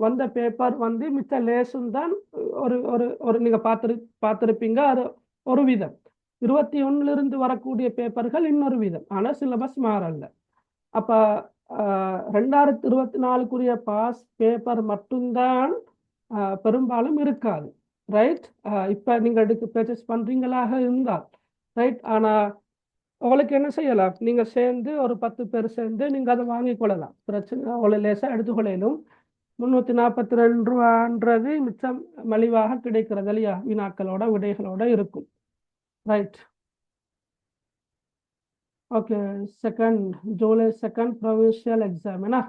வந்த பேப்பர் வந்து மிச்ச லேசும் தான். ஒரு ஒரு ஒரு நீங்கள் பார்த்துருப்பீங்க. அது ஒரு விதம். 21லிருந்து வரக்கூடிய பேப்பர்கள் இன்னொரு விதம். ஆனால் சிலபஸ் மாறல. அப்போ 2024க்குரிய பாஸ் பேப்பர் மட்டும்தான் பெரும்பாலும் இருக்காது. ரைட். இப்போ நீங்கள் எடுத்து பர்ச்சேஸ் பண்ணுறீங்களாக இருந்தால் ரைட். ஆனால் உங்களுக்கு என்ன செய்யலாம், நீங்கள் சேர்ந்து ஒரு 10 பேர் சேர்ந்து நீங்கள் அதை வாங்கி கொள்ளலாம். பிரச்சனை அவ்வளோ லேசாக எடுத்துக்கொள்ளும். 342 ரூபான்றது மிச்சம் மலிவாக கிடைக்கிறது இல்லையா? வினாக்களோட விடைகளோட இருக்கும். Right. Okay. July 2 provincial exam என்ன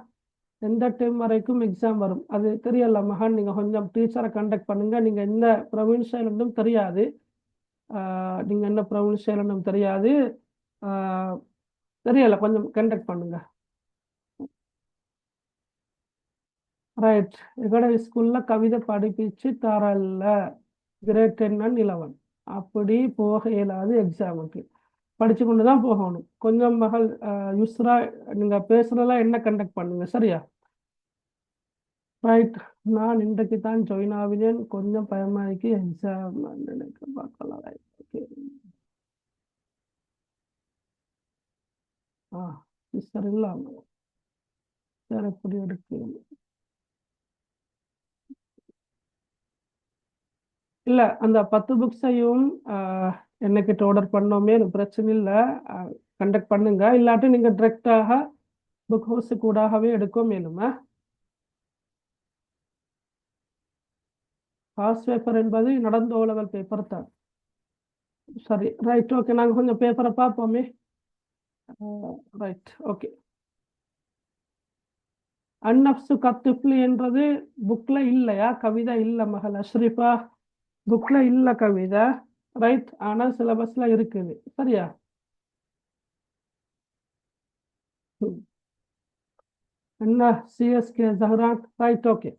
எந்த டைம் வரைக்கும் எக்ஸாம் வரும் அது தெரியல மகன். நீங்கள் கொஞ்சம் டீச்சரை கண்டக்ட் பண்ணுங்க. நீங்கள் என்ன ப்ரொவின்ஷியல் தெரியாது, நீங்கள் என்ன ப்ரொவின்ஷியல் தெரியாது, தெரியல. கொஞ்சம் கண்டக்ட் பண்ணுங்க. ரைட். எங்களோட ஸ்கூலில் கவிதை படிப்பிச்சு தரல. கிரேட் 10 and 11 அப்படி போக இயலாது. எக்ஸாமுக்கு படித்து கொண்டு தான் போகணும். கொஞ்சம் மகள் யூஸ்ரா நீங்கள் பேசுகிறதெல்லாம் என்ன கண்டக்ட் பண்ணுங்க. சரியா? ரைட். நான் இன்றைக்கு தான் ஜாயின் ஆகினேன். கொஞ்சம் பயமாக்கி எக்ஸாம் நினைக்க பார்க்கலாம். ரைட். ஓகே. சார் இல்லாமல் சார் எப்படி எடுக்கு இல்லை. அந்த 10 புக்ஸையும் என்னக்கிட்ட ஆர்டர் பண்ணோமே பிரச்சனை இல்லை. கண்டக்ட் பண்ணுங்க. இல்லாட்டி நீங்கள் டிரெக்டாக புக் ஹவுஸு கூடாகவே எடுக்க மேலுமா. பாஸ் பேப்பர் என்பது நடந்த ஓலவல் பேப்பர் தான். சரி. ரைட். ஓகே. நாங்கள் கொஞ்சம் பேப்பரை பார்ப்போமே. ரைட். ஓகே. அந்நப்சு கத்துஃப்லி என்றது புக்கில் இல்லையா? கவிதை இல்லை மகள் அஷ்ரிஃபா. புக்கில் இல்லை கவிதை. ரைட். ஆனால் சிலபஸில் இருக்குது. சரியா? என்ன சிஎஸ்கே ஜஹரான். ரைட். ஓகே.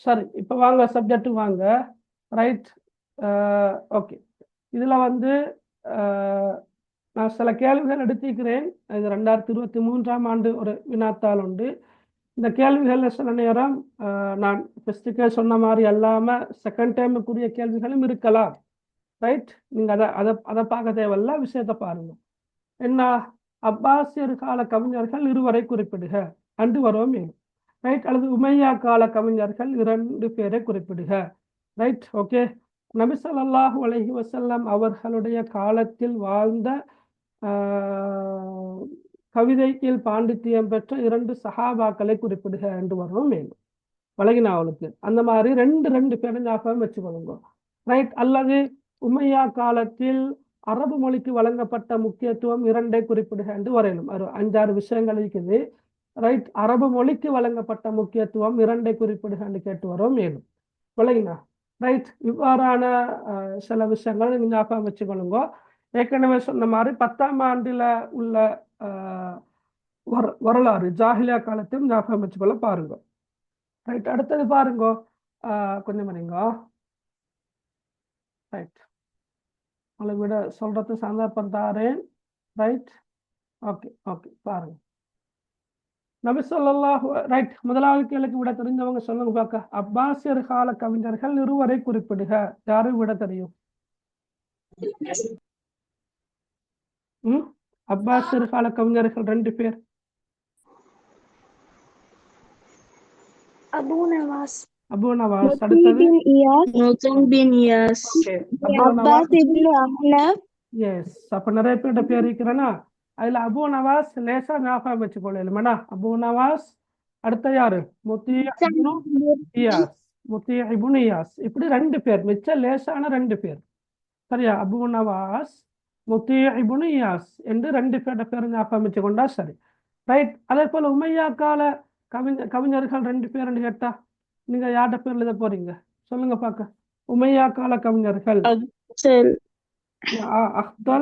சரி. இப்போ வாங்க சப்ஜெக்ட்டுக்கு வாங்க. ரைட். ஓகே. இதில் வந்து நான் சில கேள்விகள் எடுத்துக்கிறேன். இது 2023ஆம் ஆண்டு ஒரு வினாத்தாள் உண்டு. இந்த கேள்விகளில் சில நேரம் நான் ஃபஸ்ட்டுக்கே சொன்ன மாதிரி அல்லாமல் செகண்ட் டைமுக்குரிய கேள்விகளும் இருக்கலாம். ரைட். நீங்கள் அதை பார்க்க தேவையில்ல, விஷயத்தை பாருங்கள். என்ன அப்பாசியர் கால கவிஞர்கள் 2 வரை குறிப்பிடுக அன்று வருவோம். ரைட். அல்லது உமையா கால கவிஞர்கள் 2 பேரை குறிப்பிடுக. ரைட். ஓகே. நபி ஸல்லல்லாஹு அலைஹி வஸல்லம் அவர்களுடைய காலத்தில் வாழ்ந்த கவிதையில் பாண்டித்தியம் பெற்ற 2 சஹாபாக்களை குறிப்பிடுக என்று வரும். மேலும் வழங்கினாவளுக்கு அந்த மாதிரி 2 பேரை ஞாபகம் வச்சுக்கொள்ளுங்க. ரைட். அல்லது உமையா காலத்தில் அரபு மொழிக்கு வழங்கப்பட்ட முக்கியத்துவம் 2 குறிப்பிடுக என்று வரையணும். ஒரு 5-6 விஷயங்கள் இருக்குது. ரைட், அரபு மொழிக்கு வழங்கப்பட்ட முக்கியத்துவம் 2 குறிப்பிடுக என்று கேட்டு வரோம் மேலும் விளங்கினா. ரைட், இவ்வாறான சில விஷயங்கள் நீங்க ஞாபகம் வச்சுக்கொள்ளுங்க. ஏற்கனவே சொன்ன மாதிரி 10ஆம் ஆண்டுல உள்ள வரலாறு ஜாஹிலியா காலத்தையும் ஞாபகம் வச்சுக்கொள்ள பாருங்க. ரைட், அடுத்தது பாருங்க, கொஞ்சம் பண்ணீங்க. ரைட், உங்களை விட சொல்றது சந்தர்ப்பம் தாரேன். ரைட், ஓகே ஓகே, பாருங்க. நபி ஸல்லல்லாஹு ரைட், முதலாவது கேள்விக்கு விட தெரிஞ்சவங்க சொல்லுங்க பார்க்க. அப்பாசியர் கால கவிஞர்கள் 2 குறிப்பிடுக. யாரும் விட தெரியும்? அப்பாசியர் கால கவிஞர்கள் 2 பேர். அபு நவாஸ். Abu Nawas. அடுத்தது நுதம் பின் இயாஸ். Okay, Abu Nawas. Abbas ibn Ahnaf. Yes, அப்ப நிறைய பேர்ட்ட பேர் இருக்கிறேன்னா அதுல அபு நவாஸ் லேசா ஞாபகம் வச்சுக்கொள்ளலுமாண்ணா. அபு நவாஸ். அடுத்த யாரு? முத்தி இப்னு இயாஸ். முத்தி இப்னு இயாஸ். இப்படி 2 பேர், மிச்ச லேசான 2 பேர். சரியா? அபு நவாஸ், முத்தி இப்னு இயாஸ் என்று 2 பேர்ட்ட பேர் ஞாபகம் வச்சுக்கொண்டா சரி. ரைட், அதே போல உமையா கால கவிஞர்கள் 2 பேர் என்று கேட்டா நீங்க யார்கிட்ட பேர் எழுத போறீங்க? சொல்லுங்க பார்க்க. உமையா கால கவிஞர்கள். அஹ்தல்.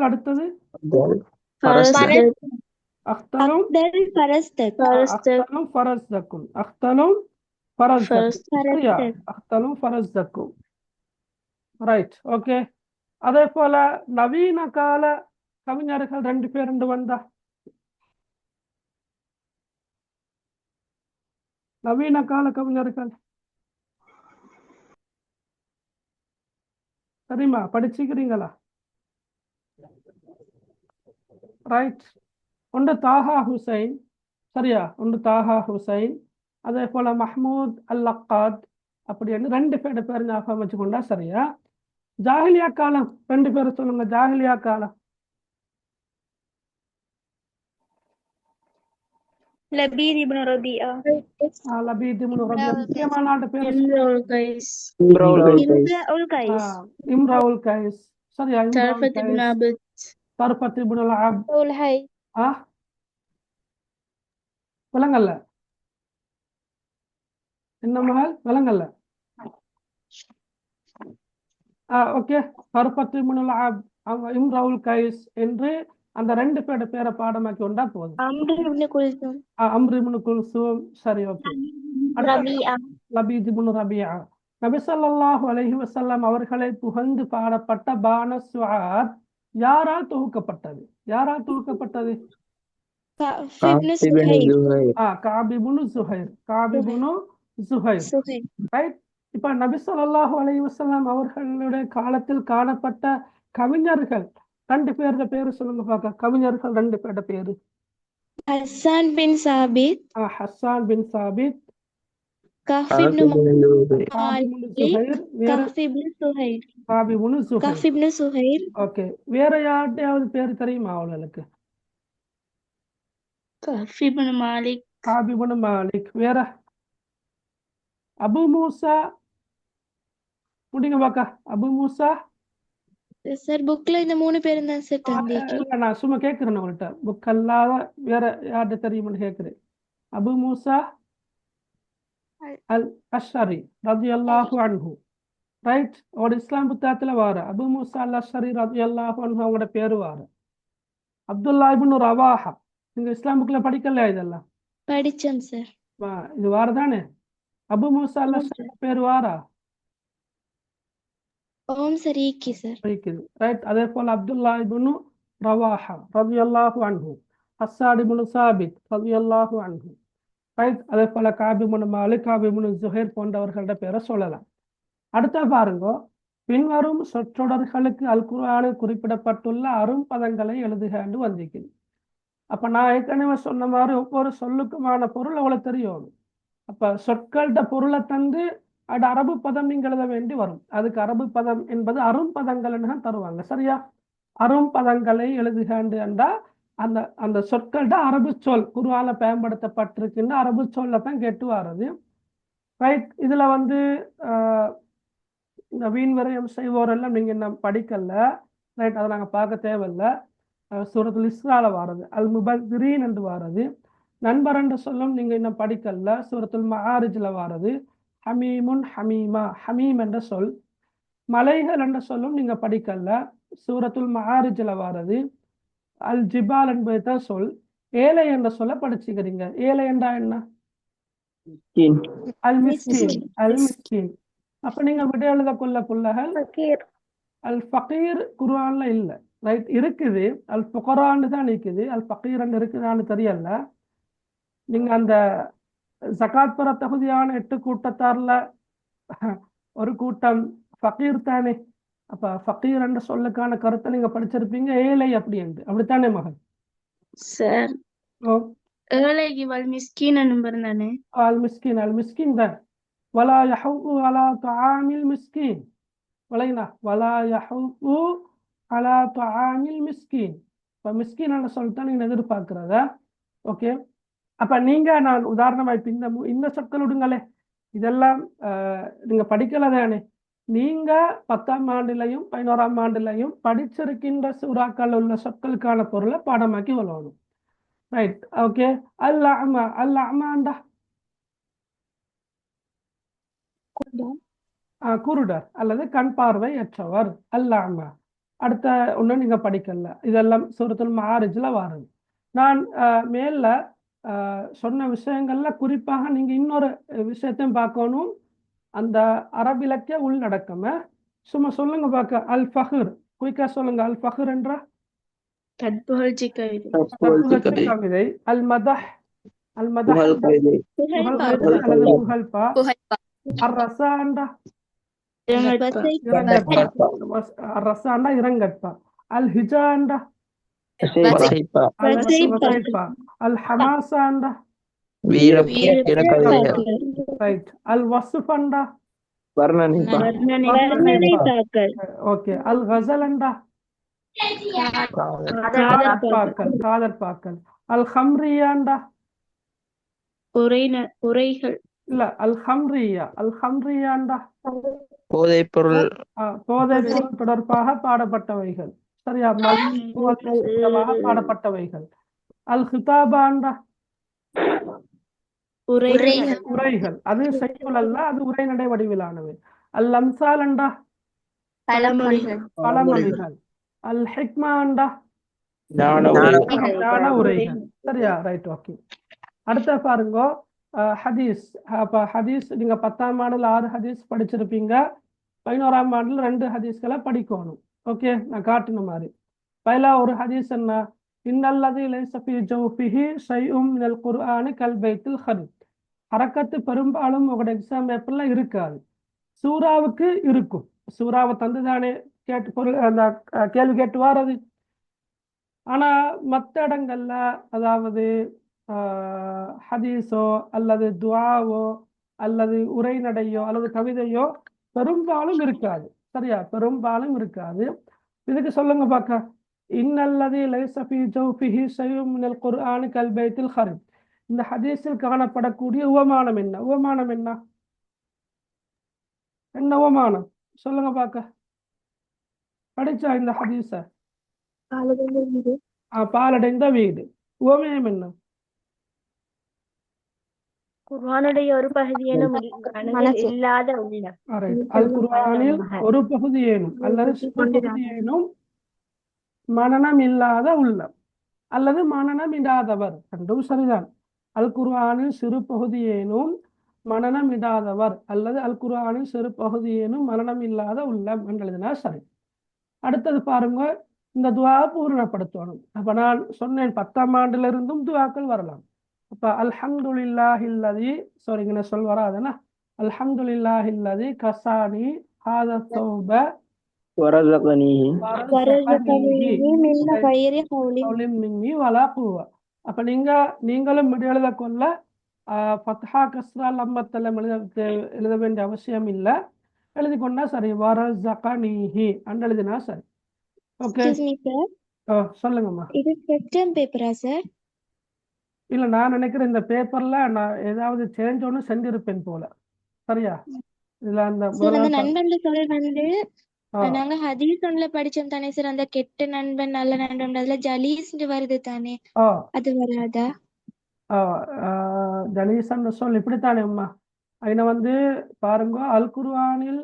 அடுத்தது அஹ்தலும் ஃபரஸ்தக்கும். அஹ்தலும் ஃபரஸ்தக்கும். சரியா? அஹ்தலும் ஃபரஸ்தக்கும். Right, okay. அதே போல நவீன கால கவிஞர்கள் 2 பேர் என்று வந்தா நவீன கால கவிஞர்கள் சரிம்மா, படிச்சுக்கிறீங்களா? ரைட், ஒன்று தாஹா ஹுசைன். சரியா? ஒன்று தாஹா ஹுசைன். அதே போல மஹ்மூத் அல் அக்காத். அப்படின்னு 2 பேர் ஞாபகம் வச்சுக்கொண்டா சரியா? ஜாஹிலியா காலம் 2 பேர் சொல்லுங்க. ஜாஹிலியா காலம். லபீத் இப்னு ரபியா. லபீத் இப்னு ரபியா. முக்கியமான ஆண்டு பேர் இம்ருல் கைஸ். இம்ருல் கைஸ். சரியா? தர்ஃபத் இப்னு அப்த். தர்ஃபத் இப்னு அப்த். விளங்கல்ல என்ன மகள்? விளங்கல்ல. ஓகே, தர்ஃபத் இப்னு அப்த், இம்ருல் கைஸ் என்று அந்த 2 பேரோட பேரை பாடமாக்கி கொண்டா போதும். அம்ர் இப்னு குல்சூம். அம்ர் இப்னு குல்சூம். சரி, ஓகே. ரபியா. லபீத் இப்னு ரபியா. நபி ஸல்லல்லாஹு அலைஹி வஸல்லம் அவர்களை புகழ்ந்து பாடப்பட்ட பான சுஆத் யாரால் தொகுக்கப்பட்டது? யாரால் தொகுக்கப்பட்டது? கஅப் இப்னு சுஹைர். ரைட், இப்ப நபி ஸல்லல்லாஹு அலைஹி வஸல்லம் அவர்களுடைய காலத்தில் காணப்பட்ட கவிஞர்கள் 2 பேரோட பேரு சொல்லுங்க பார்க்க. கவிஞர்கள் 2 பேரோட பேரு. ஹஸ்ஸான் பின் சாபித். ஹஸ்ஸான் பின் சாபித். கஃப் இப்னு சுஹைர். ஓகே, வேற யார்ட்டையாவது பேர் தெரியுமா அவங்களுக்கு? கஃப் இப்னு மாலிக். கஅப் இப்னு மாலிக். வேற? அபு மூசா. முடிங்க பாக்க. அபு மூசா. சார் புக்ல இந்த 3 பேரும் தான் சார் தந்திருக்கு. நான் சும்மா கேட்கிறேன் உங்கள்கிட்ட. புக் அல்லாத வேற யார்கிட்ட தெரியுமான்னு கேட்கிறேன். அபு மூசா அல் அஷ்அரி ரலியல்லாஹு அன்ஹு. ரைட், ஒரு இஸ்லாம் புத்தகத்துல வார அபு மூசா அல் அஷ்அரி ரலியல்லாஹு அன்ஹு அவங்களோட பேரு வார. அப்துல்லா இப்னு ரவாஹா. நீங்க இஸ்லாம் புக்ல படிக்கலையா இதெல்லாம்? படிச்சேன் சார். இது வாரதானே? அபு மூசா அல் அஷ்அரி பேரு வாரா? ஓம் சார் ஈக்கி சார். ரைட், அதே போல அப்துல்லா இப்னு ரவாஹா ரலியல்லாஹு அன்ஹு, ஹஸ்ஸான் இப்னு சாபித் ரலியல்லாஹு அன்ஹு. ரைட், அதே போல கஅப் இப்னு மாலிக், கஅப் இப்னு ஸுஹைர் போன்றவர்களோட பேரை சொல்லலாம். அடுத்த பாருங்க, பின்வரும் சொற்றொடர்களுக்கு அல் குர்ஆனில் குறிப்பிடப்பட்டுள்ள அரும்பதங்களை எழுதுக என்று வந்திருக்குது. அப்ப நான் ஏற்கனவே சொன்ன மாதிரி ஒவ்வொரு சொல்லுக்குமான பொருள் அவ்வளவு தெரியும். அப்ப சொற்கள்கிட்ட பொருளை தந்து அது அரபு பதம் நீங்க எழுத வேண்டி வரும். அதுக்கு அரபு பதம் என்பது அரும்பதங்கள்னு தருவாங்க. சரியா? அரும்பதங்களை எழுதுகாண்டு என்றா அந்த அந்த சொற்கள்கிட்ட அரபு சொல் குர்ஆன்ல பயன்படுத்தப்பட்டிருக்கின்ற அரபு சொல்ல தான் கேட்டு வர்றது. ரைட், இதுல வந்து இந்த வீண் விரயம் செய்வோரெல்லாம் நீங்க என்ன படிக்கல, ரைட்? அதை நாங்க பார்க்க தேவையில்ல. சூரத்துல் இஸ்ரால வாரது அல் முபத்திரீன் என்று வாரது. நண்பர் என்று சொல்லும் நீங்க இன்னும் படிக்கல, சூரத்துல் மஆரிஜ்ல வாரது ஹமீமுன் ஹமீமா, ஹமீம் என்ற சொல். மலைகள் என்ற சொல்லும் நீங்க படிக்கல, சூரத்துல் மஆரிஜ்ல வாரது அல் ஜிபால் என்பது தான் சொல். ஏழை என்ற சொல்ல படிச்சுக்கிறீங்க. ஏழை என்றா என்ன? அல் மிஸ்கீன், அல் மிஸ்கீன். அப்ப நீங்க விட எழுத கொள்ள புள்ளகள் அல் ஃபகீர் குர்ஆன்ல இல்ல, ரைட்? இருக்குது, அல் ஃபுகரான்னு தான் இருக்குது, அல் ஃபகீர் இருக்குதான்னு தெரியல. நீங்க அந்த ஜகாத் பெற தகுதியான 8 கூட்டத்தார்ல ஒரு கூட்டம் ஃபகீர் தானே. அப்ப ஃபகீர் என்ற சொல்லுக்கான கருத்தை நீங்க படிச்சிருப்பீங்க, ஏழை அப்படி என்று, அப்படித்தானே மகன்? சார் ஓ, ஏழைக்கு வல் மிஸ்கீன் நம்பர் தானே. அல் மிஸ்கீன், அல் மிஸ்கீன் தான். வலா யஹுது அலா துஆமில் மிஸ்கீன், வலைனா வலா யஹுது அலா துஆமில் மிஸ்கீன். இப்போ மிஸ்கீன் என்ற சொல் தான் நீங்க எதிர்பார்க்கிறதா? ஓகே. அப்ப நீங்க, நான் உதாரணமா இப்ப இந்த சொற்கள் விடுங்களே, இதெல்லாம் நீங்க படிக்கல தானே. நீங்க 10ஆம் ஆண்டுலையும் 11ஆம் ஆண்டுலையும் படிச்சிருக்கின்ற சூறாக்கள் உள்ள சொற்களுக்கான பொருளை பாடமாக்கி கொள்ளணும், ரைட்? ஓகே. அல் அமா, அல் அமாண்டா குருடர் அல்லது கண் பார்வையற்றவர், அல் அமா. அடுத்த ஒண்ணு நீங்க படிக்கல, இதெல்லாம் சூரத்துல் மஆரிஜ்ல வாருது. நான் மேல சொன்ன விஷயங்கள்ல குறிப்பாக நீங்க இன்னொரு விஷயத்தையும் பார்க்கணும், அந்த அரபிலக்கிய உள்நடக்கம. சும்மா சொல்லுங்க பார்க்க. அல் ஃபஹர், குயிக்கா சொல்லுங்க. அல் ஃபஹர் என்ற தற்புகழ்ச்சி கவிதை. தற்புகழ்ச்சி கவிதை. அல் மதஹ், அல் மதஹ் அல்லது புகழ்பா. அர் ரஸா என்ற ரஸாண்டா இரங்கற்பா. அல் ஹிஜா என்ற அல் ஹமாசாண்டா ரைட். அல் வஸ்ஃபண்டா ஓகே. அல் கஸலண்டா காதற்பாக்கள். அல் ஹம்ரியாண்டா உரைகள் இல்ல, அல் ஹம்ரியா, அல் ஹம்ரியாண்டா போதைப் பொருள் தொடர்பாக பாடப்பட்டவைகள், சரியா? பாடப்பட்டவைகள். அல் ஹிதாபாண்டா உரைகள், அது செய்யுள் அல்ல, அது உரைநடை வடிவிலானவை. அல் அம்சாலண்டா பழமொழிகள். அல் ஹிக்மாண்டா ஞான உரைகள், சரியா? Right, okay. அடுத்த பாருங்க, ஹதீஸ். அப்ப ஹதீஸ் நீங்க 10ஆம் ஆண்டுல 6 ஹதீஸ் படிச்சிருப்பீங்க, 11ஆம் ஆண்டுல 2 ஹதீஸ்களை படிக்கணும். ஓகே, நான் காட்டின மாதிரி. பைலா ஒரு ஹதீஸ் என்ன? இன்னல்லதி லைஸ ஃபீ ஜௌஃபிஹி ஷைஉம் மினல் குர்ஆனி கல் பைத்தில் ஹரீப். ஹரக்கத்து பெரும்பாலும் உங்களோட எக்ஸாம் பேப்பர்ல இருக்காது, சூறாவுக்கு இருக்கும். சூறாவை தந்துதானே கேட்டு பொருள் அந்த கேள்வி கேட்டு வாரது. ஆனா மற்ற இடங்கள்ல, அதாவது ஹதீஸோ அல்லது துஆவோ அல்லது உரைநடையோ அல்லது கவிதையோ பெரும்பாலும் இருக்காது, சரியா? பெரும்பாலும் இருக்காது. இதுக்கு சொல்லுங்க பார்க்க. இன்னல்லதி லைஸ ஃபீ ஜௌஃபிஹி ஷைஉம் மினல் குர்ஆனி கல் பைத்தில் ஹரீப். இந்த ஹதீஸில் காணப்படக்கூடிய உவமானம் என்ன? உவமானம் என்ன? என்ன உவமானம் சொல்லுங்க பார்க்க. படிச்சா இந்த ஹதீஸ? பாலடைந்த வீடு. உவமேயம் என்ன? குர்ஆனுடைய ஒரு பகுதியேனும் இல்லாத உள்ளம். அல் குர்ஆனில் ஒரு பகுதியேனும் அல்லது பகுதியேனும் மனனம் இல்லாத உள்ளம் அல்லது மனனம் இடாதவர், ரெண்டும் சரிதான். அல் குர்ஆனில் சிறு பகுதியேனும் மனனம் இடாதவர் அல்லது அல் குர்ஆனில் சிறு பகுதியேனும் மனனம் இல்லாத உள்ளம் என்று எழுதினா சரி. அடுத்தது பாருங்க, இந்த துவா பூரணப்படுத்தணும். அப்ப நான் சொன்னேன் 10ஆம் ஆண்டுல இருந்தும் துவாக்கள் வரலாம். அப்ப அல்ஹம்துலில்லாஹில்லதி, சாரிங்க நான் சொல் வராதுன்னா, அல்ஹம்துலில்லாஹில்லதி கசானி ஹாதா தௌப வரஸகனீஹி மின்னி வலா குவா. அப்ப நீங்களும் எழுத கொள்ள ஃபத்ஹா கஸ்ரா லம்மத்தெல்லாம் எழுத வேண்டிய அவசியம் இல்லை, எழுதி கொண்டா சரி. வரஸகனீஹி அண்ட் எழுதினா சரி. ஓகே, சொல்லுங்கம்மா. இது ஃபர்ஸ்ட் டைம் பேப்பரா சார்? இல்ல, நான் நினைக்கிறேன் இந்த பேப்பர்ல நான் ஏதாவது சேஞ்ச் ஒன்று செஞ்சிருப்பேன் போல, சரியா? இதுல அந்த சார் அந்த முதலாவது நண்பன்ல சொல் வந்து ஆ நாங்க ஹதீஸ் ஒன்ல படிச்சோம் தானே சார், அந்த கெட்ட நண்பன் நல்ல நண்பன் அதுல ஜலீஸ்ன்னு வருது தானே, ஆ அது வராதா? ஆ ஜலீசன் சொல் இப்படித்தானே அம்மா. அதில் வந்து பாருங்க, அல் குர்ஆனில்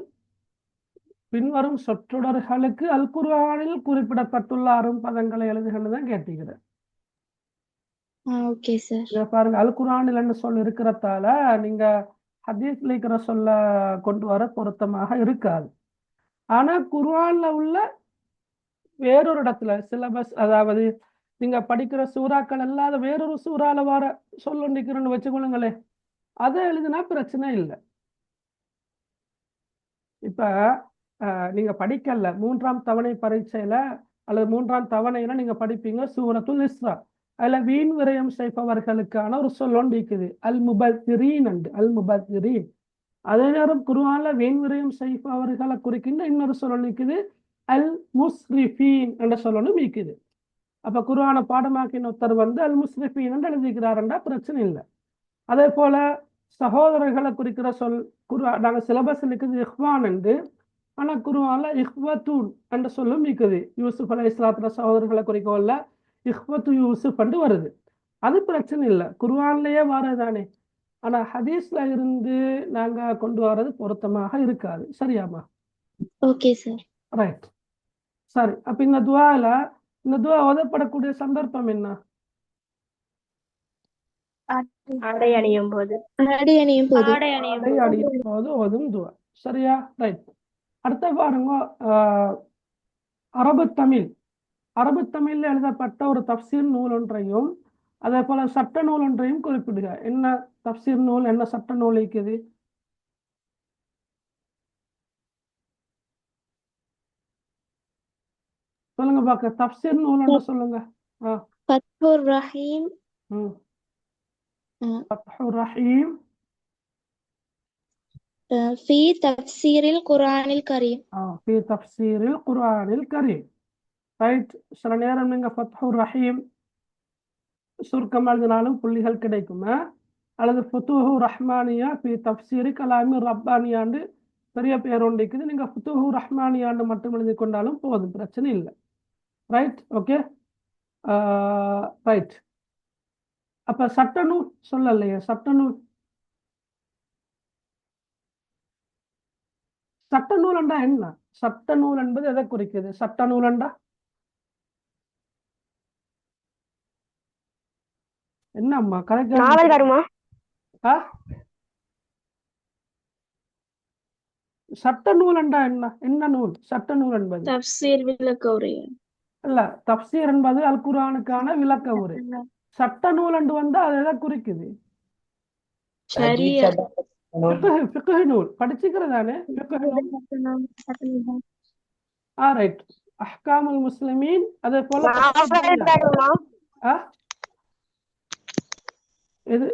பின்வரும் சொற்றொடர்களுக்கு அல் குர்ஆனில் குறிப்பிடப்பட்டுள்ள அரும்பதங்களை எழுதுகன்னு தான் கேட்டீங்க. Okay sir. இதை பாருங்க, அல் குர்ஆனில் சொல் இருக்கிறதால நீங்க ஹதீஸ்ல இருக்கிற சொல்ல கொண்டு வர பொருத்தமாக இருக்காது. ஆனா குர்ஆன்ல உள்ள வேறொரு இடத்துல சிலபஸ், அதாவது நீங்க படிக்கிற சூறாக்கள் அல்லாத வேறொரு சூறால வர சொல்ல நிக்கிறேன்னு வச்சுக்கொள்ளுங்களேன், அதை எழுதினா பிரச்சனை இல்லை. இப்ப நீங்க படிக்கல 3ஆம் தவணை பரீட்சையில அல்லது 3ஆம் தவணையில நீங்க படிப்பீங்க சூரத்துல் இஸ்ரா. அதுல வீண் விரயம் செய்பவர்களுக்கான ஒரு சொல் ஒன்று இருக்குது, அல் முபத்திரீன் அண்டு அல் முபத்திரீன். அதே நேரம் குர்ஆன்ல வீண் விரயம் செய்பவர்களை குறிக்கின்ற இன்னொரு சொல் இருக்குது, அல் முஸ்ரிஃபீன் என்ற சொல் ஒன்று இருக்குது. அப்ப குர்ஆனை பாடமாக்கின ஒருத்தர் வந்து அல் முஸ்ரிஃபீன் என்று எழுதிக்கிறாருன்றா பிரச்சனை இல்லை. அதே போல சகோதரர்களை குறிக்கிற சொல் குர்ஆன் நாங்கள் சிலபஸ் இருக்குது இஹ்வான் என்று, ஆனால் குர்ஆன்ல இஹ்வத்தூன் என்ற சொல்லும் இருக்குது. யூசுப் அலைஹிஸ்ஸலாத்து சகோதரர்களை குறிக்கவல்ல இஹ்வத்து யூசுப் என்று வருது. அது பிரச்சனை இல்லை, குர்ஆன்லயே வரதானே. ஆனா ஹதீஸ்ல இருந்து நாங்க கொண்டு வர்றது பொருத்தமாக இருக்காது. சரியாமா? Okay sir. ரைட், சரி. அப்ப இந்த துவா ஓதப்படக்கூடிய சந்தர்ப்பம் என்ன? ஆடை அணியும் போது. ஆடை அணியும் போது. ஆடை அணியும் ஆடை அணியும் போது ஓதும் துவா. சரியா? ரைட். அடுத்த பாருங்க, அரபு தமிழ்ல எழுதப்பட்ட ஒரு தப்சீர் நூல் ஒன்றையும் அதே போல சட்ட நூல் ஒன்றையும் குறிப்பிடுக. என்ன தப்சீர் நூல், என்ன சட்ட நூல் இருக்குது? சொல்லுங்க பாக்க, தப்சீர் நூல் ஒன்று சொல்லுங்க. ஃபத்ஹுர் ரஹீம். ஃபத்ஹுர் ரஹீம் ஃபீ தஃப்சீரில் குர்ஆனில் கரீம். ஃபீ தஃப்சீரில் குர்ஆனில் கரீம். ரைட். சில நேரம் நீங்க ஃபத்ஹுர் ரஹீம் சுருக்கம் எழுதினாலும் புள்ளிகள் கிடைக்குமா, அல்லது ஃபுதூஹு ரஹ்மானியா ஃபீ தஃப்சீரி கலாமி ரப்பானியாண்டு பெரிய பேர் ஒன்று இருக்குது, நீங்க ஃபுதூஹு ரஹ்மானியாண்டு மட்டும் எழுதி கொண்டாலும் போதும், பிரச்சனை இல்லை. Right, okay. ரைட். அப்ப சட்ட நூல் சொல்லலையே, சட்ட நூல் என்றா என்ன? சட்ட நூல் என்பது எதை குறிக்குது? சட்ட நூல் என்றா என்னம்மா கதைக்க? சட்ட நூல் என்றா என்ன? என்ன நூல் சட்ட நூல் என்பது? தஃப்சீர் விளக்க உரை. இல்ல, தப்சீர் என்பது அல் குர்ஆனுக்கான விளக்க உரை. சட்ட நூல் என்று வந்தா அது எதை குறிக்குது? ஃபிக்ஹ் நூல் படிச்சுக்கிறதானே. ரைட். அஹ்காமுல் முஸ்லிமீன், அதே போல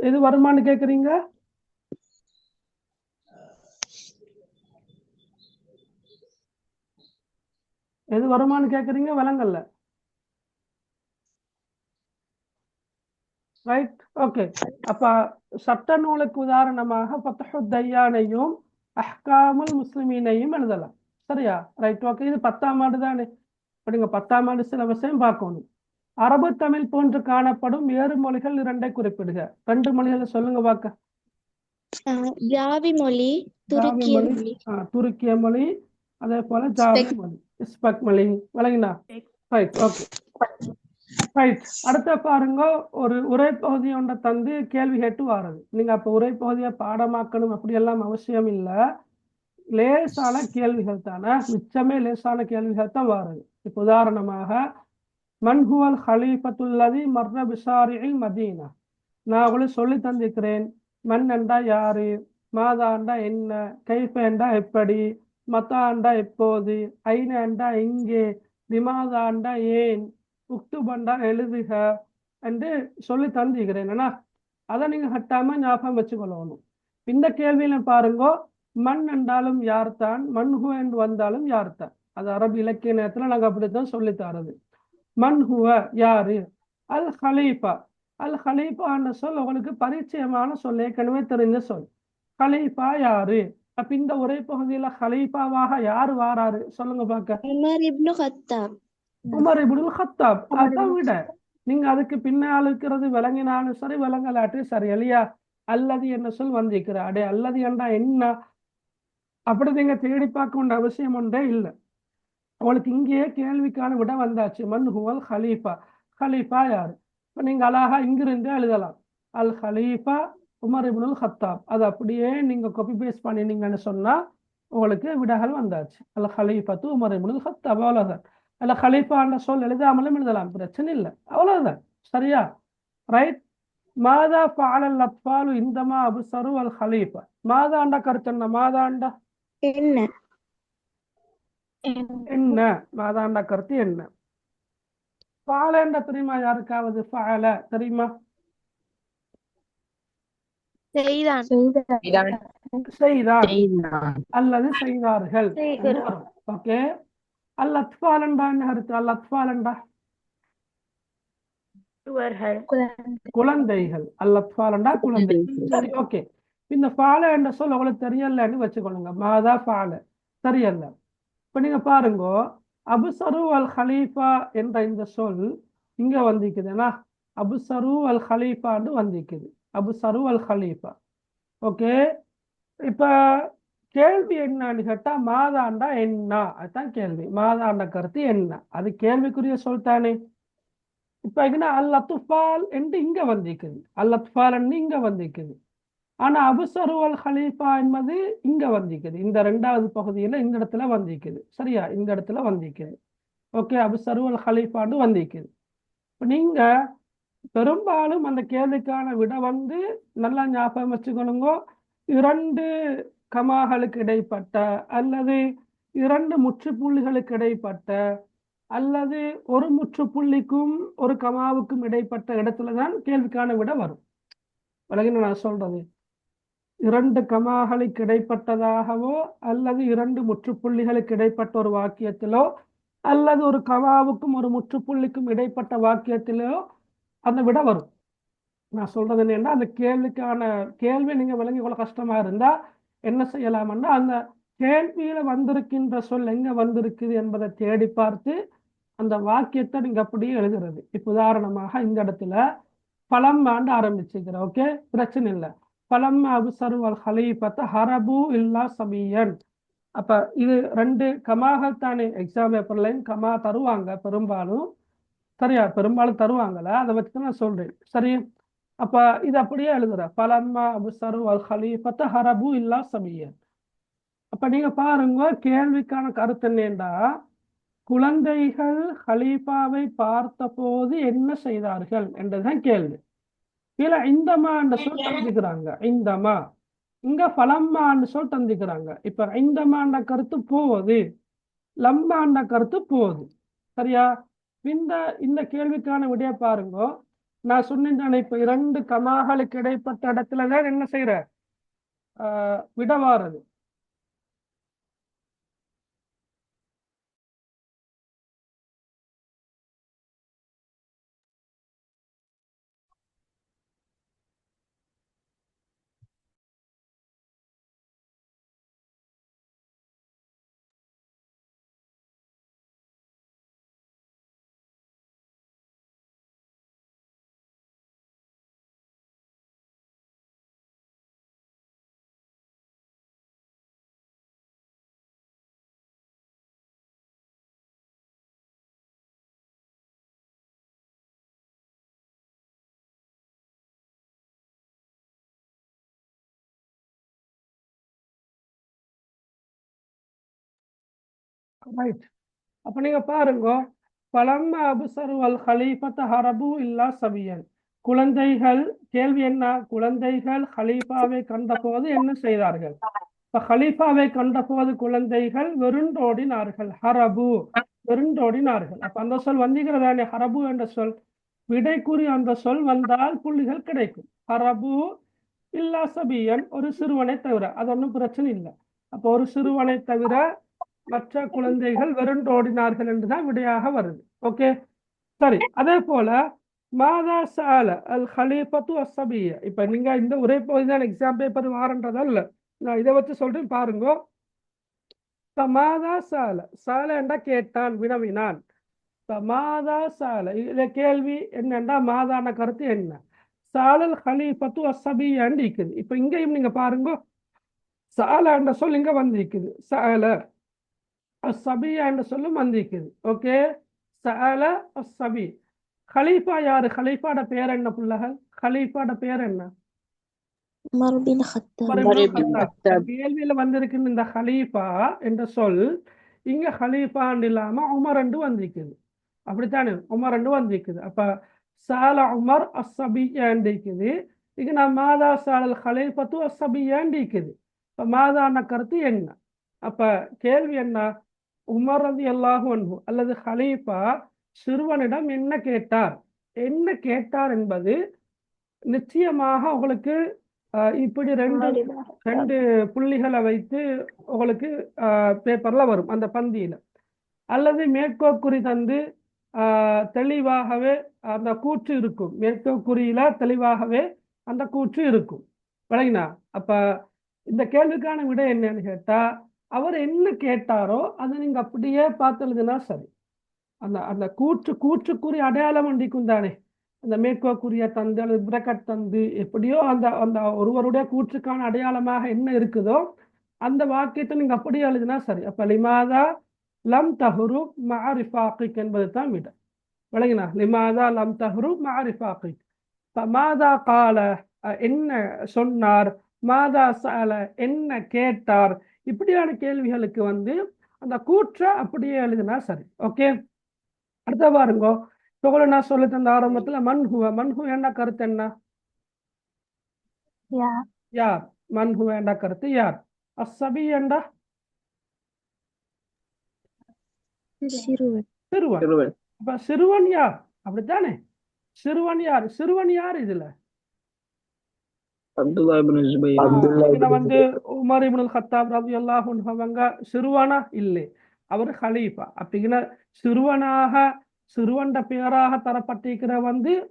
எது வருமானு கேக்குறீங்க? எது வருமானு கேக்குறீங்க? விளங்கல்ல. Right, okay. அப்ப சட்ட நூலுக்கு உதாரணமாக ஃபத்ஹு தையானையும் அஹ்காமுல் முஸ்லிமீனையும் எழுதலாம். சரியா? Right, okay. இது 10ஆம் ஆண்டு தானே. நீங்க 10ஆம் ஆண்டு சிலபஸையும் பார்க்கணும். அரபு தமிழ் போன்று காணப்படும் வேறு மொழிகள் 2ஐ குறிப்பிடுக. 2 மொழிகளை சொல்லுங்க பார்க்க. ஜாவி மொழி, துருக்கிய மொழி. துருக்கிய மொழி, அதே போல ஜாவி மொழி, இஸ்பக் மொழி. விளங்கினா? Right, okay. ரைட். அடுத்த பாருங்க, ஒரு உரை பகுதி ஒன்றை தந்து கேள்வி கேட்டு வாரது. நீங்க அப்ப உரை பகுதியை பாடமாக்கணும் அப்படியெல்லாம் அவசியம் இல்லை, லேசான கேள்விகள் தானே, மிச்சமே லேசான கேள்விகள் தான் வாரது. இப்ப உதாரணமாக, மன் ஹுவல் ஹலீஃபத்துல்லதி மர்ர பிஷாரிஇல் மதீனா. நான் உங்களுக்கு சொல்லி தந்திருக்கிறேன். மன் என்றா யாரு, மாதாண்டா என்ன, கைஃபேண்டா எப்படி, மத்தாண்டா எப்போது, ஐனாண்டா எங்கே, லிமாதாண்டா ஏன், உக்துபண்டா எழுதுக என்று சொல்லி தந்திருக்கிறேன். ஏன்னா அதை நீங்க கட்டாம ஞாபகம் வச்சுக்கொள்ளணும். இந்த கேள்வியில பாருங்க, மண் என்றாலும் யார்தான், மன்ஹு என்று வந்தாலும் யார்தான். அது அரபு இலக்கிய நேரத்துல நாங்க அப்படித்தான் சொல்லி தரது. மன்ஹுவ யாரு, அல் ஹலீஃபா. அல் ஹலீஃபான்னு சொல் உங்களுக்கு பரிச்சயமான சொல், ஏற்கனவே தெரிஞ்ச சொல். ஹலீஃபா யாரு, அப்ப இந்த உரை பகுதியில ஹலீஃபாவாக யார் வாராரு சொல்லுங்க பார்க்க? Umar ibn Khattab. உமர் இப்னுல் கத்தாப். அதை விட நீங்க அதுக்கு பின்னால் இருக்கிறது விளங்கினாலும் சரி விளங்கலாட்டும் சரி இல்லையா? அல்லது என்ன சொல் வந்திருக்கிற அடே அல்லது என்றா என்ன அப்படி நீங்க தேடி பார்க்க வேண்டிய அவசியம் ஒன்றே இல்லை. அவளுக்கு இங்கேயே கேள்விக்கான விட வந்தாச்சு. மன் ஹுவல் ஹலீஃபா, ஹலீஃபா யாரு? இப்போ நீங்க அழகா இங்கிருந்தே எழுதலாம் அல் ஹலீஃபா உமர் இப்னுல் கத்தாப். அது அப்படியே நீங்க காப்பி பேஸ்ட் பண்ணினீங்கன்னு சொன்னா உங்களுக்கு விடகள் வந்தாச்சு. அல் ஹலீஃபத்து உமர் இப்னுல் கத்தாப். அவ்வளவுதான். அல்ல ஹலீஃபான்ற சொல் எழுதாமலும் எழுதலாம், பிரச்சனை இல்லை, அவ்வளவுதான். சரியா? ரைட். மாதா ஃபாலல் அத்ஃபாலு இந்தமா அப்ஸரு அல் ஹலீஃபா. மாதாண்ட கருத்து என்ன? மாதாண்ட என்ன? என்ன? மாதாண்ட கருத்து என்ன? ஃபாலன்ற தெரியுமா யாருக்காவது? ஃபால தெரியுமா? செய்தான். செய்தார் அல்லது செய்தார்கள். ஓகே. அல் அத்ஃபாலண்டா என்ன கருத்து? அல் அத்ஃபாலண்டா சிறுவர்கள். குழந்தைகள். அல் அத்ஃபாலண்டா குழந்தைகள். சரி, ஓகே. இந்த ஃபால என்ற சொல் உங்களுக்கு தெரியலன்னு வச்சுக்கொள்ளுங்க. மாதா ஃபால தெரியல. இப்ப நீங்க பாருங்க, அபுசரு அல் ஹலீஃபா என்ற இந்த சொல் இங்க வந்திக்குதுன்னா அபுசரு அல் ஹலீஃபான்னு வந்திக்குது. அபுசரு அல் ஹலீஃபா. ஓகே. இப்ப கேள்வி என்னன்னு கேட்டா மாதாண்டா என்ன? அதுதான் கேள்வி. மாதாண்ட கருத்து என்ன? அது கேள்விக்குரிய சொல் தானே. இப்ப என்ன அல் அத்ஃபால் என்று இங்க வந்திக்குது. அல் அத்ஃபால் இங்க வந்திக்குது. ஆனா அபுசரு அல் ஹலீஃபா என்பது இங்க வந்திக்குது. இந்த ரெண்டாவது பகுதியில இந்த இடத்துல வந்திக்குது. சரியா? இந்த இடத்துல வந்திக்குது. ஓகே. அபுசரு அல் ஹலீஃபான்னு வந்திக்குது. இப்ப நீங்க பெரும்பாலும் அந்த கேள்விக்கான விட வந்து நல்லா ஞாபகம் வச்சுக்கணுங்க. 2 கமாகளுக்கு இடைப்பட்ட அல்லது 2 முற்றுப்புள்ளிகளுக்கு இடைப்பட்ட அல்லது ஒரு முற்றுப்புள்ளிக்கும் ஒரு கமாவுக்கும் இடைப்பட்ட இடத்துலதான் கேள்விக்கான விட வரும். விலகின நான் சொல்றது 2 கமாகளுக்கு இடைப்பட்டதாகவோ அல்லது 2 முற்றுப்புள்ளிகளுக்கு இடைப்பட்ட ஒரு வாக்கியத்திலோ அல்லது ஒரு கமாவுக்கும் ஒரு முற்றுப்புள்ளிக்கும் இடைப்பட்ட வாக்கியத்திலோ அந்த விட வரும். நான் சொல்றது என்னன்னா அந்த கேள்வி நீங்க விளங்கி கொள்ள கஷ்டமா இருந்தா என்ன செய்யலாம்னா அந்த கேள்வியில வந்திருக்கின்ற சொல் எங்க வந்திருக்குது என்பதை தேடி பார்த்து அந்த வாக்கியத்தை நீங்க அப்படியே எழுதுறது. இப்ப உதாரணமாக இந்த இடத்துல பலம்மாண்டு ஆரம்பிச்சுக்கிற. ஓகே, பிரச்சனை இல்லை. பலம்மா அபுசரு அல் ஹலீஃபத்த ஹரபு இல்லா சபியன். அப்ப இது 2 கமாகள் தானே. எக்ஸாம் பேப்பர்லையும் கமா தருவாங்க பெரும்பாலும். சரியா? பெரும்பாலும் தருவாங்கல்ல, அதை வச்சுதான் நான் சொல்றேன். சரி. அப்ப இது அப்படியே எழுதுற பலம்மா அபுசரு அல் ஹலீஃபத்த ஹரபு இல்லா சபியன். அப்ப நீங்க பாருங்க கேள்விக்கான கருத்து என்னண்டா குழந்தைகள் ஹலீஃபாவை பார்த்த போது என்ன செய்தார்கள் என்றதுதான் கேள்வி. இல்ல இந்தமா என்ற சொல் தந்திக்கிறாங்க. இந்தமா இங்க பலம்மான்னு சொல் தந்திக்கிறாங்க. இப்ப இந்தமாண்ட கருத்து போகுது, லம்மாண்ட கருத்து போகுது. சரியா? இந்த கேள்விக்கான விடைய பாருங்க. நான் சொன்னேன் இப்ப 2 கமாகளுக்கு இடைப்பட்ட இடத்துலதான் என்ன செய்யற விடவாறது. ரைட். அப்ப நீங்க பாருங்க பலம்மா அபுசரு அல் ஹலீஃபத்த ஹரபு இல்லா சபியன். குழந்தைகள். கேள்வி என்ன? குழந்தைகள் ஹலீஃபாவை கண்ட போது என்ன செய்தார்கள்? இப்ப ஹலீஃபாவை கண்ட போது குழந்தைகள் வெருண்டோடினார்கள். ஹரபு வெருண்டோடினார்கள். அப்ப அந்த சொல் வந்திக்கிறதானே ஹரபு என்ற சொல். விடைக்குறி அந்த சொல் வந்தால் புள்ளிகள் கிடைக்கும். ஹரபு இல்லா சபியன் ஒரு சிறுவனை தவிர. அது ஒன்றும் பிரச்சனை இல்லை. அப்போ ஒரு சிறுவனை தவிர மற்ற குழந்தைகள் வெருண்டோடினார்கள் என்றுதான் விடையாக வருது. ஓகே, சரி. அதே போல மாதா சால அல் ஹலீஃபத்து அஸ்ஸபிய. இப்ப நீங்க இந்த ஒரே பகுதி தான் எக்ஸாம் பேப்பர் வாரன்றதல்ல. நான் இதை வச்சு சொல்றேன் பாருங்க. இப்ப மாதா சால சாலண்டா கேட்டான், வினவினான். இப்ப மாதா சால இதுல கேள்வி என்னண்டா மாதான கருத்து என்ன? சாலல் ஹலீஃபத்து அஸ்ஸபியான்னு இருக்குது. இப்ப இங்கேயும் நீங்க பாருங்க, சாலன்ற சொல் இங்க வந்திருக்குது, சால அஸ்ஸபியா என்ற சொல்லும் வந்திருக்குது. ஓகே, சால அஸ்ஸபி. ஹலீஃபா யாரு? ஹலீஃபாட பேர் என்ன புள்ளகள்? ஹலீஃபாட பேர் என்ன? Umar bin Khattab. Umar ibn Khattab. கேள்வியில வந்திருக்கின்ற இந்த ஹலீஃபா என்ற சொல் இங்க ஹலீஃபான்னு இல்லாம உமர் என்று வந்திருக்குது. அப்படித்தானே? உமர் என்று வந்திருக்குது. அப்ப சால உமர் அஸ்ஸபியான்னு இருக்குது. இங்க நான் மாதா சாலல் ஹலீஃபத்து அஸ்ஸபியான்னு இருக்குது. இப்ப மாதான கருத்து என்ன? அப்ப கேள்வி என்ன? உமர் ரலியல்லாஹு அன்ஹு அல்லது ஹலீஃபா சிறுவனிடம் என்ன கேட்டார்? என்ன கேட்டார் என்பது நிச்சயமாக உங்களுக்கு இப்படி ரெண்டு புள்ளிகளை வைத்து உங்களுக்கு பேப்பர்ல வரும் அந்த பந்தியில, அல்லது மேற்கோக்குறி தந்து தெளிவாகவே அந்த கூற்று இருக்கும். மேற்கோக்குறியில தெளிவாகவே அந்த கூற்று இருக்கும். விளங்கினா? அப்ப இந்த கேள்விக்கான விடை என்னன்னு கேட்டா, அவர் என்ன கேட்டாரோ அதை நீங்க அப்படியே பார்த்து எழுதுனா சரி. அந்த அந்த கூற்றுக்குரிய அடையாளம் அண்டிக்கும் தானே, அந்த மேற்கோக்குரிய தந்து அல்லது பிரக்கட் தந்து எப்படியோ அந்த அந்த ஒருவருடைய கூற்றுக்கான அடையாளமாக என்ன இருக்குதோ அந்த வாக்கியத்தை நீங்க அப்படியே எழுதினா சரி. அப்ப லிமாதா லம் தஹ்ரு மஅ ரிஃபாகிக் என்பது தான் விட. விளங்கினா? லிமாதா லம் தஹ்ரு மஅ ரிஃபாகிக். மாதா கால என்ன சொன்னார், மாதா சால என்ன கேட்டார், இப்படியான கேள்விகளுக்கு அந்த கூற்றை அப்படியே எழுதினா சரி. ஓகே, அடுத்த பாருங்க. இப்போ நான் சொல்லி தந்த ஆரம்பத்துல மன்ஹு என்ன கருத்து என்ன? யார்? மன்ஹு என்ற கருத்து யார்? அஸ்ஸபி என்றா சிறுவன். அப்ப சிறுவன் யார்? அப்படித்தானே? சிறுவன் யார்? சிறுவன் யார் இதுல? அப்துல்லா இப்னு ஜுபைர். உமர் இப்னுல் கத்தாப் ரலியல்லாஹு அன்ஹு அவங்க சிறுவனா? இல்லை, அவர் ஹலீஃபா. அப்படிங்கிற சிறுவன்ட பேராக தரப்பட்டிருக்கிற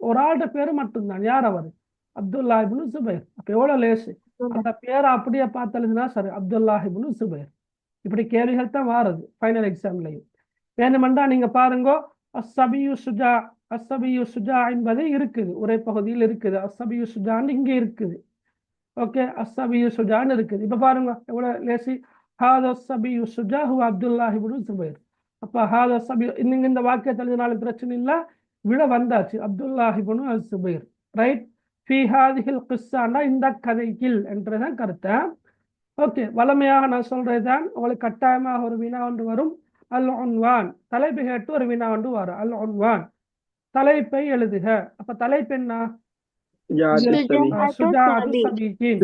ஒரு ஆளுட பேரு மட்டும்தான். யார் அவர்? அப்துல்லா இப்னு ஜுபைர். அப்ப எவ்வளவு லேசு. அந்த பேரை அப்படியே பார்த்தா சரி, அப்துல்லா இப்னு ஜுபைர். இப்படி கேள்விகள் தான் வாருது ஃபைனல் எக்ஸாம்லையும். வேணுமெண்டா நீங்க பாருங்க, அஸ்ஸபியு சுஜா என்பது இருக்குது, உரை பகுதியில் இருக்குது. அஸ்ஸபியு சுஜான்னு இங்க இருக்குது. ஓகே, அஸ்ஸபியு சுஜான்னு இருக்குது. இப்ப பாருங்க எவ்வளவு லேசி. ஹாதா அஸ்ஸபியு சுஜா ஹுவ அப்துல்லா இப்னு ஜுபைர். அப்ப ஹாதா அஸ்ஸபியு நீங்க இந்த வாக்கியத்தை எழுதினாலும் பிரச்சனை இல்லை, விட வந்தாச்சு. அப்துல்லா இப்னு ஜுபைர். ரைட். ஃபீ ஹாதிஹில் கிஸ்ஸான்னா இந்த கதையில் என்றதான் கருத்தை. ஓகே, வளமையாக நான் சொல்றதுதான். உங்களுக்கு கட்டாயமாக ஒரு வினா ஒன்று வரும். அல் உன்வான், தலைப்பு கேட்டு ஒரு வினா ஒன்று வரும். அல் உன்வான், தலைப்பை எழுதுக. அப்ப தலைப்பு என்ன? சுஜாஅத்து ஸபீயின்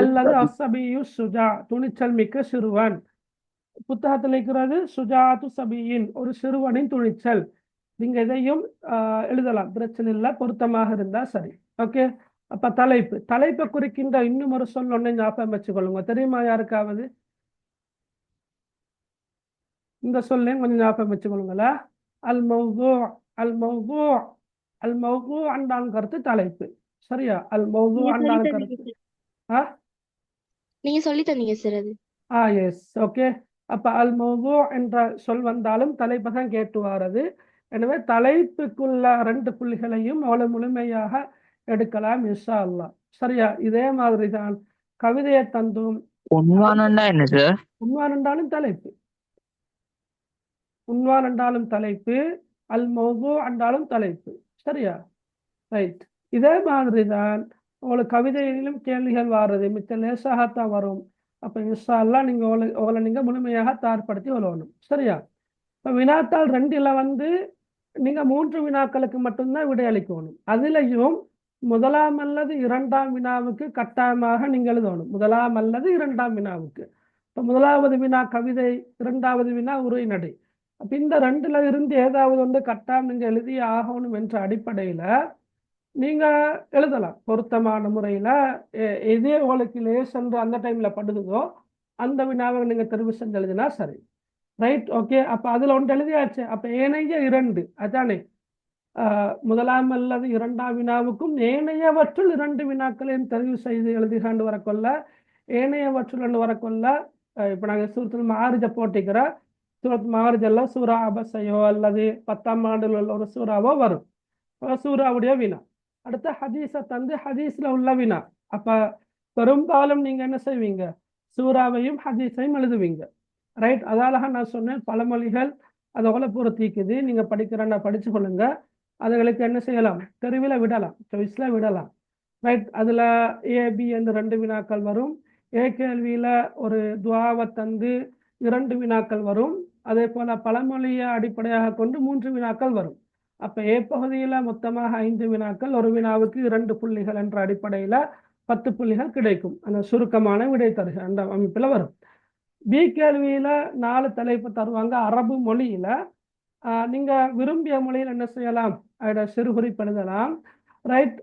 அல்லது அஸ்ஸபியு சுஜா, துணிச்சல் மிக்க சிறுவன். புத்தகத்தில் இருக்கிறது சுஜாஅத்து ஸபீயின், ஒரு சிறுவனின் துணிச்சல். நீங்க இதையும் எழுதலாம், பிரச்சனை இல்லை, பொருத்தமாக இருந்தா சரி. ஓகே, அப்ப தலைப்பை குறிக்கின்ற இன்னும் ஒரு சொல் ஒன்றை ஞாபகம் வச்சுக்கொள்ளுங்க. தெரியுமா யாருக்காவது? இந்த சொல்லையும் கொஞ்சம் ஞாபகம் வச்சுக்கொள்ளுங்களா. அல் மௌது அண்டான் கருத்து தலைப்பு. சரியா? அல் மௌது அண்டான் கருத்து. நீங்க சொல்லி தந்தீங்க சார் அது. எஸ். ஓகே, அப்ப அல் மௌது என்ற சொல் வந்தாலும் தலைப்பை தான் கேட்டு வாரது. எனவே தலைப்புக்குள்ள 2 புள்ளிகளையும் அவ்வளவு முழுமையாக எடுக்கலாம் இன்ஷா அல்லாஹ். சரியா? இதே மாதிரி தான் கவிதையை தந்தும். உன்வான் என்றாலும் தலைப்பு, உன்வான் என்றாலும் தலைப்பு, அல் மௌது என்றாலும் தலைப்பு. சரியா? ரைட். இதே மாதிரி தான் உங்களுக்கு கவிதையிலும் கேள்விகள் வாரது, மிச்ச லேசாகத்தான் வரும். அப்ப இன்ஷா அல்லாஹ் நீங்க முழுமையாக தயார்படுத்தி வரணும். சரியா? இப்ப வினாத்தாள் 2ல நீங்க 3 வினாக்களுக்கு மட்டும்தான் விடையளிக்கணும். அதுலயும் முதலாம் அல்லது 2ஆம் வினாவுக்கு கட்டாயமாக நீங்கள் எழுதணும். முதலாம் அல்லது 2ஆம் வினாவுக்கு. இப்ப முதலாவது வினா கவிதை, 2வது வினா உரைநடை. அப்ப இந்த 2ல இருந்து ஏதாவது ஒன்று கட்டாயம் நீங்க எழுதியே ஆகணும் என்ற அடிப்படையில நீங்க எழுதலாம். பொருத்தமான முறையில எதே உங்களுக்கு லேசன்று அந்த டைம்ல படுதோ அந்த வினாவை நீங்க தெரிவு செஞ்சு எழுதினா சரி. ரைட். ஓகே, அப்ப அதுல ஒன்று எழுதியாச்சு. அப்ப ஏனைய 2 அதானே, முதலாம் அல்லது 2ஆம் வினாவுக்கும் ஏனையவற்றுள் 2 வினாக்களையும் தெரிவு செய்து எழுதிகாண்டு வரக்கொள்ள ஏனையவற்றுடன் வரக்குள்ள இப்போ நாங்கள் சூரத்துல் மாரிஜ போட்டிக்கிற சூரத் மாரிஜல்ல சூரா அபசையோ அல்லது 10ஆம் ஆண்டில் உள்ள ஒரு சூறாவோ வரும். சூறாவுடைய வினா. அடுத்த ஹதீஸை தந்து ஹதீஸ்ல உள்ள வினா. அப்ப பெரும்பாலும் நீங்க என்ன செய்வீங்க, சூறாவையும் ஹதீஸையும் எழுதுவீங்க. ரைட். அதால நான் சொன்னேன் பழமொழிகள் அதோட பொறுத்திக்குது. நீங்க படிக்கிறேன்னா படிச்சு கொள்ளுங்க. அதுகளுக்கு என்ன செய்யலாம், தெருவில் விடலாம், சாய்ஸ்ல விடலாம். ரைட். அதுல ஏபி என்று 2 வினாக்கள் வரும். ஏ கேள்வியில ஒரு துவாவை தந்து 2 வினாக்கள் வரும். அதே போல பழமொழியை அடிப்படையாக கொண்டு 3 வினாக்கள் வரும். அப்ப ஏ பகுதியில மொத்தமாக 5 வினாக்கள், ஒரு வினாவுக்கு 2 புள்ளிகள் என்ற அடிப்படையில 10 புள்ளிகள் கிடைக்கும். அந்த சுருக்கமான விடை தருக அந்த அமைப்புல வரும். பி கேள்வியில 4 தலைப்பு தருவாங்க அரபு மொழியில. நீங்க விரும்பிய மொழியில் என்ன செய்யலாம், அதோட சிறு குறிப்பு எழுதலாம். ரைட்.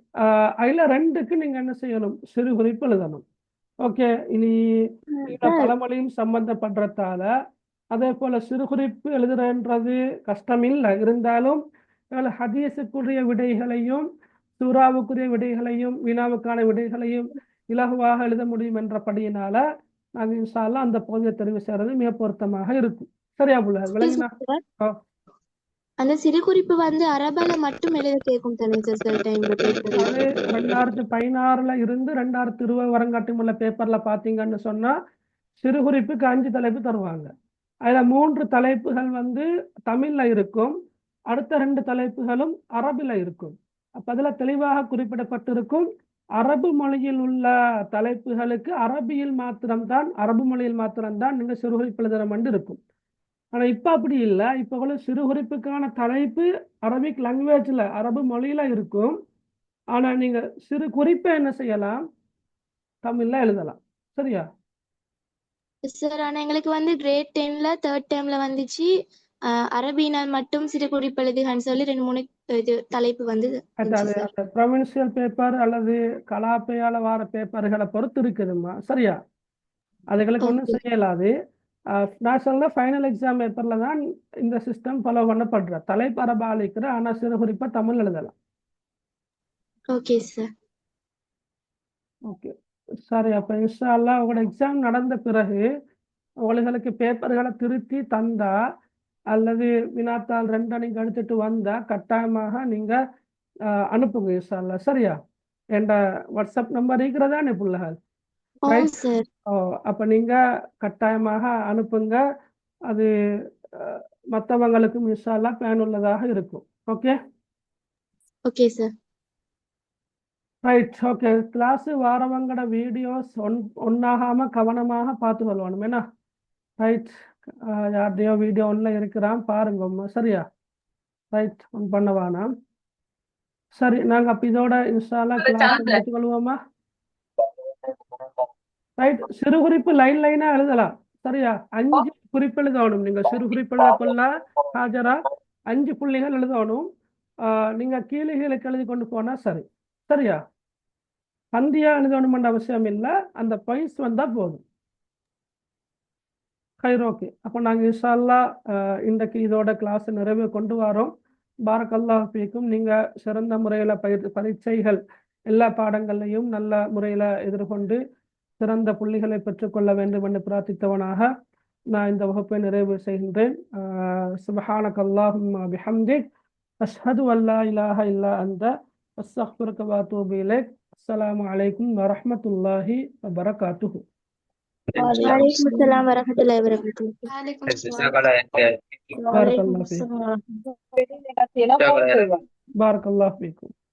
அதுல 2க்கு நீங்க என்ன செய்யணும், சிறு குறிப்பு எழுதணும். ஓகே. இனி பழமொழியும் சம்பந்தப்படுறதால அதே போல சிறு குறிப்பு எழுதுறன்றது கஷ்டம் இல்லை. இருந்தாலும் ஹதீஸுக்குரிய விடைகளையும் சூறாவுக்குரிய விடைகளையும் வினாவுக்கான விடைகளையும் இலகுவாக எழுத முடியும் என்றபடியினால நாங்கள் இன்ஷா அல்லாஹ் அந்த பகுதியை தெரிவு செய்யறது மிக பொருத்தமாக இருக்கும். சரியா புள்ள விளங்கினா? அந்த சிறு குறிப்பு வந்து அரபால மட்டும் எழுத கேட்கும் தானே சார் சில டைம்ல பேப்பர்ல? அது 2016 இருந்து 2020 வரங்காட்டும் உள்ள பேப்பர்ல பாத்தீங்கன்னு சொன்னா சிறு குறிப்புக்கு 5 தலைப்பு தருவாங்க. அதுல 3 தலைப்புகள் வந்து தமிழ்ல இருக்கும், அடுத்த 2 தலைப்புகளும் அரபில இருக்கும். அப்ப அதுல தெளிவாக குறிப்பிடப்பட்டிருக்கும் அரபு மொழியில் உள்ள தலைப்புகளுக்கு அரபு மொழியில் மாத்திரம்தான் நீங்க சிறு குறிப்பு எழுதுற இருக்கும். ஆனா இப்ப அப்படி இல்லை. இப்ப சிறு குறிப்புக்கான தலைப்பு அரபிக் லாங்குவேஜ்ல அரபு மொழியில இருக்கும். ஆனா நீங்க சிறு குறிப்பை என்ன செய்யலாம், தமிழ்ல எழுதலாம். சரியா சார்? ஆனா எங்களுக்கு வந்து கிரேட் 10ல 3rd டைம்ல வந்துச்சு அரபினால் மட்டும் சிறு குறிப்பு எழுதுகன்னு சொல்லி 2-3 தலைப்பு வந்து அது ப்ரொவின்சியல் பேப்பர் அல்லது கலாப்பையால வார பேப்பர்களை பொறுத்து இருக்குதுமா. சரியா, அதுகளுக்கு ஒன்றும் செய்யலாது. நான் சொல்ல ஃபைனல் எக்ஸாம் பேப்பர்ல தான் இந்த சிஸ்டம் ஃபாலோ பண்ணப்படுற. தலைப்பு அரபா அளிக்கிற, ஆனா சிறு குறிப்பா தமிழ் எழுதலாம். Okay sir. ஓகே சரி. அப்ப இன்ஷா அல்லாஹ் உங்களோட எக்ஸாம் நடந்த பிறகு உங்களுக்கு பேப்பர்களை திருத்தி தந்தா அல்லது வினாத்தாள் 2 நீங்க எடுத்துட்டு வந்தா கட்டாயமாக நீங்க அனுப்புங்க இன்ஷா அல்லாஹ். சரியா? என்ற வாட்ஸ்அப் நம்பர் இருக்கிறதானே புள்ளகள்? அப்ப நீங்க கட்டாயமாக அனுப்புங்க. அது மற்றவங்களுக்கும் இன்ஷா அல்லாஹ் பயனுள்ளதாக இருக்கும். Okay okay sir. Right. Okay. Class வாரவங்கட வீடியோஸ் ஒன்னாகாம கவனமாக பார்த்து கொள்ளணும். என்ன? ரைட். யார்டையோ வீடியோ ஒன்ல இருக்கிறான் பாருங்க. சரியா? ரைட். ஒன் பண்ணவானா? சரி, நாங்க அப்ப இதோட இன்ஷா அல்லாஹ் கிளாஸ் முடித்துக் கொள்வோமா? ரைட். சிறு குறிப்பு லைனா எழுதலாம். சரியா? 5 குறிப்பு எழுதணும். நீங்க சிறு குறிப்பு எழுதக்குள்ள ஹாஜரா 5 புள்ளிகள் எழுதணும். நீங்க கீழே எழுதி கொண்டு போனா சரி. சரியா? சந்தியா எழுதணும்ன்ற அவசியம் இல்லை, அந்த பாயிண்ட்ஸ் வந்தா போதும். ஓகே. அப்போ நாங்கள் இன்ஷா அல்லாஹ் இன்றைக்கு இதோட கிளாஸ் நிறைவு கொண்டு வரோம். பாரக்கல்லாஹு ஃபீக்கும். நீங்க சிறந்த முறையில பரீட்சைகள் எல்லா பாடங்கள்லையும் நல்ல முறையில எதிர்கொண்டு சிறந்த புள்ளிகளை பெற்றுக்கொள்ள வேண்டும் என்று பிரார்த்தித்தவனாக நான் இந்த வகுப்பை நிறைவு செய்கின்றேன். சுப்ஹானக்கல்லாஹும்ம பிஹம்திக் அஷ்ஹது அல்லா இலாஹ இல்லா அன்த அஸ்தக்ஃபிருக வ அத்தூபு இலைக். அஸ்ஸலாமு அலைக்கும் வரஹ்மத்துல்லாஹி வபரகாத்துஹு. வலைக்கும் அஸ்ஸலாம் வரஹ்மத்துல்லாஹி வபரகாத்துஹு. பாரக்கல்லாஹு ஃபீக்கும்.